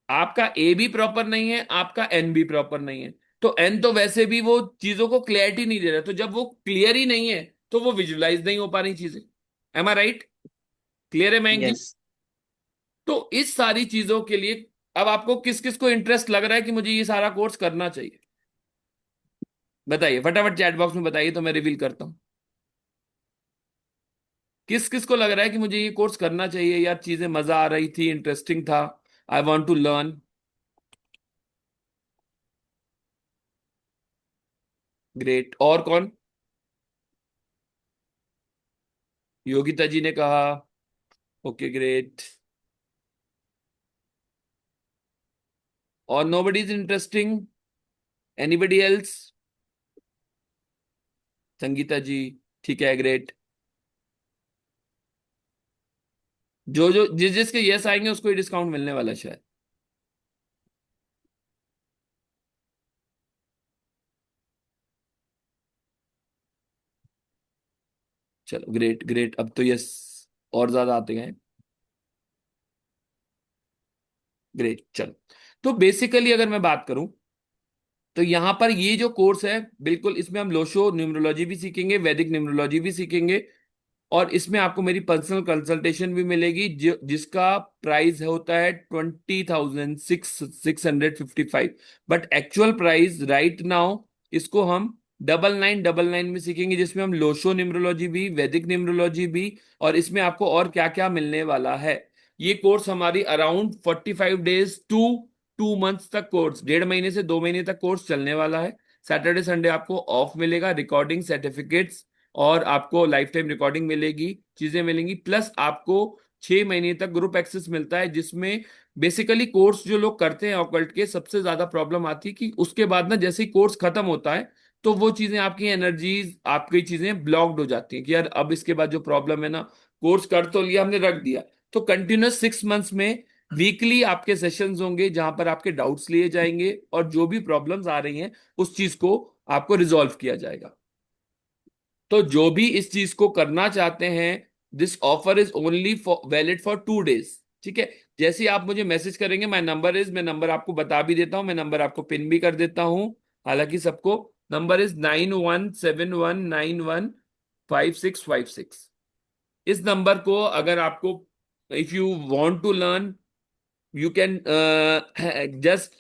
आपका ए भी प्रॉपर नहीं है, आपका एन भी प्रॉपर नहीं है। तो एन तो वैसे भी वो चीजों को क्लियरिटी नहीं दे रहा, तो जब वो क्लियर ही नहीं है तो वो विजुलाइज नहीं हो पा रही चीजें। M I right? क्लियर है मयंक जी? यस। तो इस सारी चीजों के लिए अब आपको किस किस को इंटरेस्ट लग रहा है कि मुझे ये सारा कोर्स करना चाहिए? बताइए फटाफट, चैट बॉक्स में बताइए तो मैं रिवील करता हूँ। किस किस को लग रहा है कि मुझे ये कोर्स करना चाहिए यार, चीजें मजा आ रही थी, इंटरेस्टिंग था, I want to learn. Great. और कौन? योगिता जी ने कहा ओके ग्रेट। और nobody is interesting? Anybody else? Sangeeta ji, ठीक है ग्रेट। जो जो जिस जिसके यस आएंगे उसको ही डिस्काउंट मिलने वाला है शायद। चलो ग्रेट ग्रेट, अब तो यस और ज्यादा आते गए। ग्रेट, चलो। तो बेसिकली अगर मैं बात करूं तो यहाँ पर ये जो कोर्स है, बिल्कुल इसमें हम लोशो न्यूमरोलॉजी भी सीखेंगे, वैदिक न्यूमरोलॉजी भी सीखेंगे, और इसमें आपको मेरी पर्सनल कंसल्टेशन भी मिलेगी, जिसका प्राइस होता है 20,655। But actual price right now इसको हम 9999 में सीखेंगे, जिसमें हम लोशो न्यूमरोलॉजी भी, वैदिक न्यूमरोलॉजी भी, और इसमें आपको और क्या क्या मिलने वाला है। ये कोर्स हमारी अराउंड 45 डेज टू 2 मंथ्स तक, कोर्स 1.5 महीने से 2 महीने तक कोर्स चलने वाला है। सैटरडे संडे आपको ऑफ मिलेगा, रिकॉर्डिंग, सर्टिफिकेट्स, और आपको लाइफ टाइम रिकॉर्डिंग मिलेगी, चीजें मिलेंगी, प्लस आपको 6 महीने तक ग्रुप एक्सेस मिलता है, जिसमें बेसिकली कोर्स जो लोग करते हैं ऑकल्ट के, सबसे ज्यादा प्रॉब्लम आती है कि उसके बाद ना जैसे ही कोर्स खत्म होता है तो वो चीजें, आपकी एनर्जीज, आपकी चीजें ब्लॉक्ड हो जाती हैं कि यार अब इसके बाद जो प्रॉब्लम है ना, कोर्स कर तो लिया हमने, रख दिया। तो कंटिन्यूस 6 मंथ्स में वीकली आपके सेशंस होंगे, जहां पर आपके डाउट्स लिए जाएंगे और जो भी प्रॉब्लम्स आ रही हैं उस चीज को आपको रिजॉल्व किया जाएगा। तो जो भी इस चीज को करना चाहते हैं, this offer is only for valid for 2 days, ठीक है। जैसे ही आप मुझे मैसेज करेंगे, मैं नंबर आपको बता भी देता हूं, मैं नंबर आपको पिन भी कर देता हूं, हालांकि सबको। Number is 9171915656। इस नंबर को अगर आपको, if you want to learn, you can just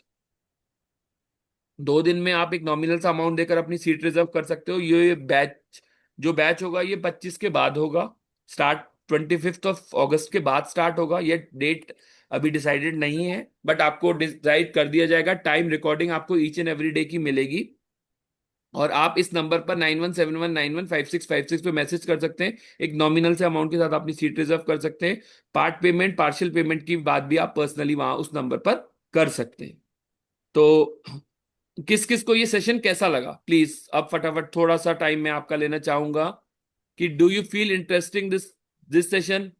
2 दिन में आप एक नॉमिनल सा अमाउंट देकर अपनी सीट रिजर्व कर सकते हो। ये बैच, जो बैच होगा ये 25 के बाद होगा, स्टार्ट 25 ऑगस्ट के बाद स्टार्ट होगा। ये डेट अभी डिसाइडेड नहीं है, बट आपको डिसाइड कर दिया जाएगा। टाइम रिकॉर्डिंग आपको ईच एंड एवरी डे की मिलेगी, और आप इस नंबर पर 9171915656 पे मैसेज कर सकते हैं। एक नॉमिनल से अमाउंट के साथ अपनी सीट रिजर्व कर सकते हैं। पार्ट पेमेंट, पार्शियल पेमेंट की बात भी आप पर्सनली वहां उस नंबर पर कर सकते हैं। तो किस किस को ये सेशन कैसा लगा, प्लीज अब फटाफट थोड़ा सा टाइम मैं आपका लेना चाहूंगा कि do you feel interesting this session?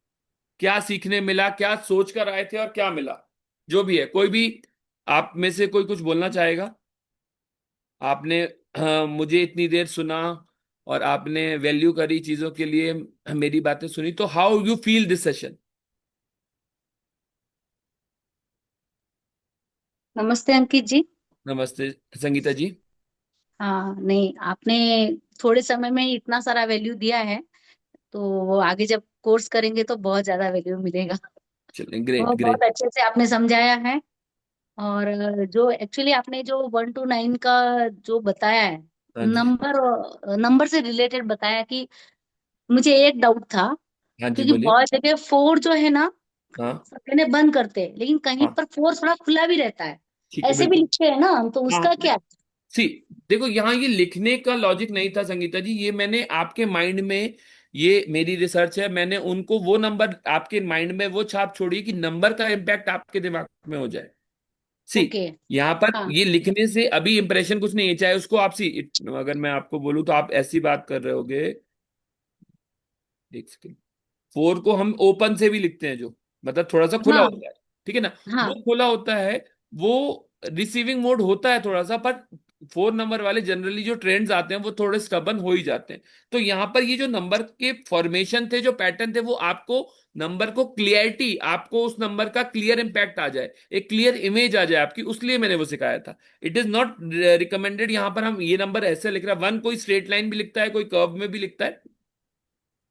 क्या सीखने मिला, क्या सोच कर आए थे और क्या मिला, जो भी है। कोई भी आप में से कोई कुछ बोलना चाहेगा? आपने मुझे इतनी देर सुना और आपने वैल्यू करी चीजों के लिए, मेरी बातें सुनी, तो how you feel this session? नमस्ते अंकित जी। नमस्ते संगीता जी। हाँ, नहीं आपने थोड़े समय में इतना सारा वैल्यू दिया है, तो वो आगे जब कोर्स करेंगे तो बहुत ज्यादा वैल्यू मिलेगा। चलिए, ग्रेट वो बहुत ग्रेट। अच्छे से आपने समझाया है। और जो एक्चुअली आपने जो 1 to 9 का जो बताया है, हाँ जी। नंबर नंबर से रिलेटेड बताया कि मुझे एक डाउट था, हाँ जी, क्योंकि बोलिए। बहुत जगह 4 जो है ना, हाँ सब कहने बंद करते हैं, लेकिन कहीं हाँ, पर 4 थोड़ा खुला भी रहता है, ठीक है, ऐसे भी बिल्कुल। लिखे हैं ना, तो हाँ, उसका क्या? सी, देखो यहाँ ये लिखने का लॉजिक नहीं था संगीता जी, ये मैंने आपके माइंड में, ये मेरी रिसर्च है, मैंने उनको वो नंबर आपके माइंड में वो छाप छोड़ी कि नंबर का इम्पैक्ट आपके दिमाग में हो जाए। सी, ओके। यहाँ पर हाँ ये लिखने से अभी इंप्रेशन कुछ नहीं है, चाहे उसको आप सी, अगर मैं आपको बोलूँ तो आप ऐसी बात कर रहे होगे। एक सेकेंड। 4 को हम ओपन से भी लिखते हैं, जो मतलब थोड़ा सा खुला हाँ होता है, ठीक है ना, वो हाँ। खुला होता है, वो रिसीविंग मोड होता है थोड़ा सा, पर 4 नंबर वाले जनरली जो ट्रेंड्स आते हैं वो थोड़े स्टबन हो ही जाते हैं। तो यहाँ पर ये जो नंबर के फॉर्मेशन थे, जो पैटर्न थे, वो आपको नंबर को क्लियरिटी, आपको उस नंबर का क्लियर इंपैक्ट आ जाए, एक क्लियर इमेज आ जाए आपकी, उसलिए मैंने वो सिखाया था। इट इज नॉट रिकमेंडेड यहाँ पर हम ये नंबर ऐसे लिख रहा है, 1 कोई स्ट्रेट लाइन भी लिखता है, कोई कर्व में भी लिखता है।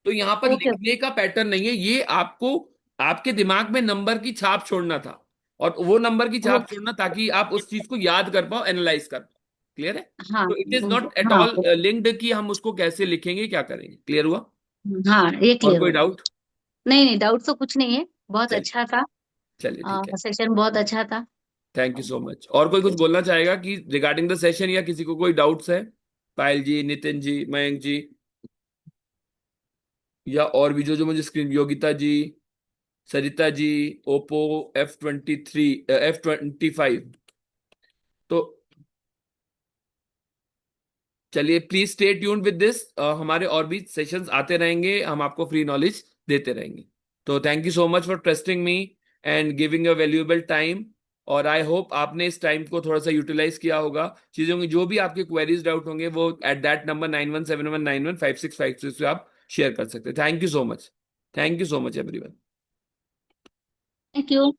तो यहां पर ओके। लिखने का पैटर्न नहीं है, ये आपको आपके दिमाग में नंबर की छाप छोड़ना था, और वो नंबर की छाप ओके। छोड़ना ताकि आप उस चीज को याद कर पाओ, एनालाइज कर पाओ। क्लियर है? हाँ तो इट इज नॉट एट हाँ। ऑल लिंक्ड कि हम उसको कैसे लिखेंगे, क्या करेंगे। क्लियर हुआ? हाँ, ये और क्लियर कोई हो गया। डाउट? नहीं नहीं, डाउट तो कुछ नहीं है, बहुत चलिए, अच्छा था। चलिए, ठीक है। सेशन बहुत अच्छा था। Thank you so much. और कोई कुछ बोलना चाहेगा कि रिगार्डिंग द सेशन, या किसी को कोई डाउट्स है? पायल जी, नितिन जी, मयंक जी, या और भी जो जो मुझे स्क्रीन, योगिता जी, Sarita ji, Oppo F23 F25। तो चलिए, please stay tuned with this, हमारे और भी सेशंस आते रहेंगे, हम आपको फ्री नॉलेज देते रहेंगे। तो thank you so much for trusting me and giving a valuable time. और आई होप आपने इस टाइम को थोड़ा सा यूटिलाइज किया होगा। चीजों की जो भी आपके क्वेरीज, डाउट होंगे, वो एट दैट नंबर 9171915656 पे आप शेयर कर सकते हैं। Thank you so much. Thank you so much everyone. Thank you.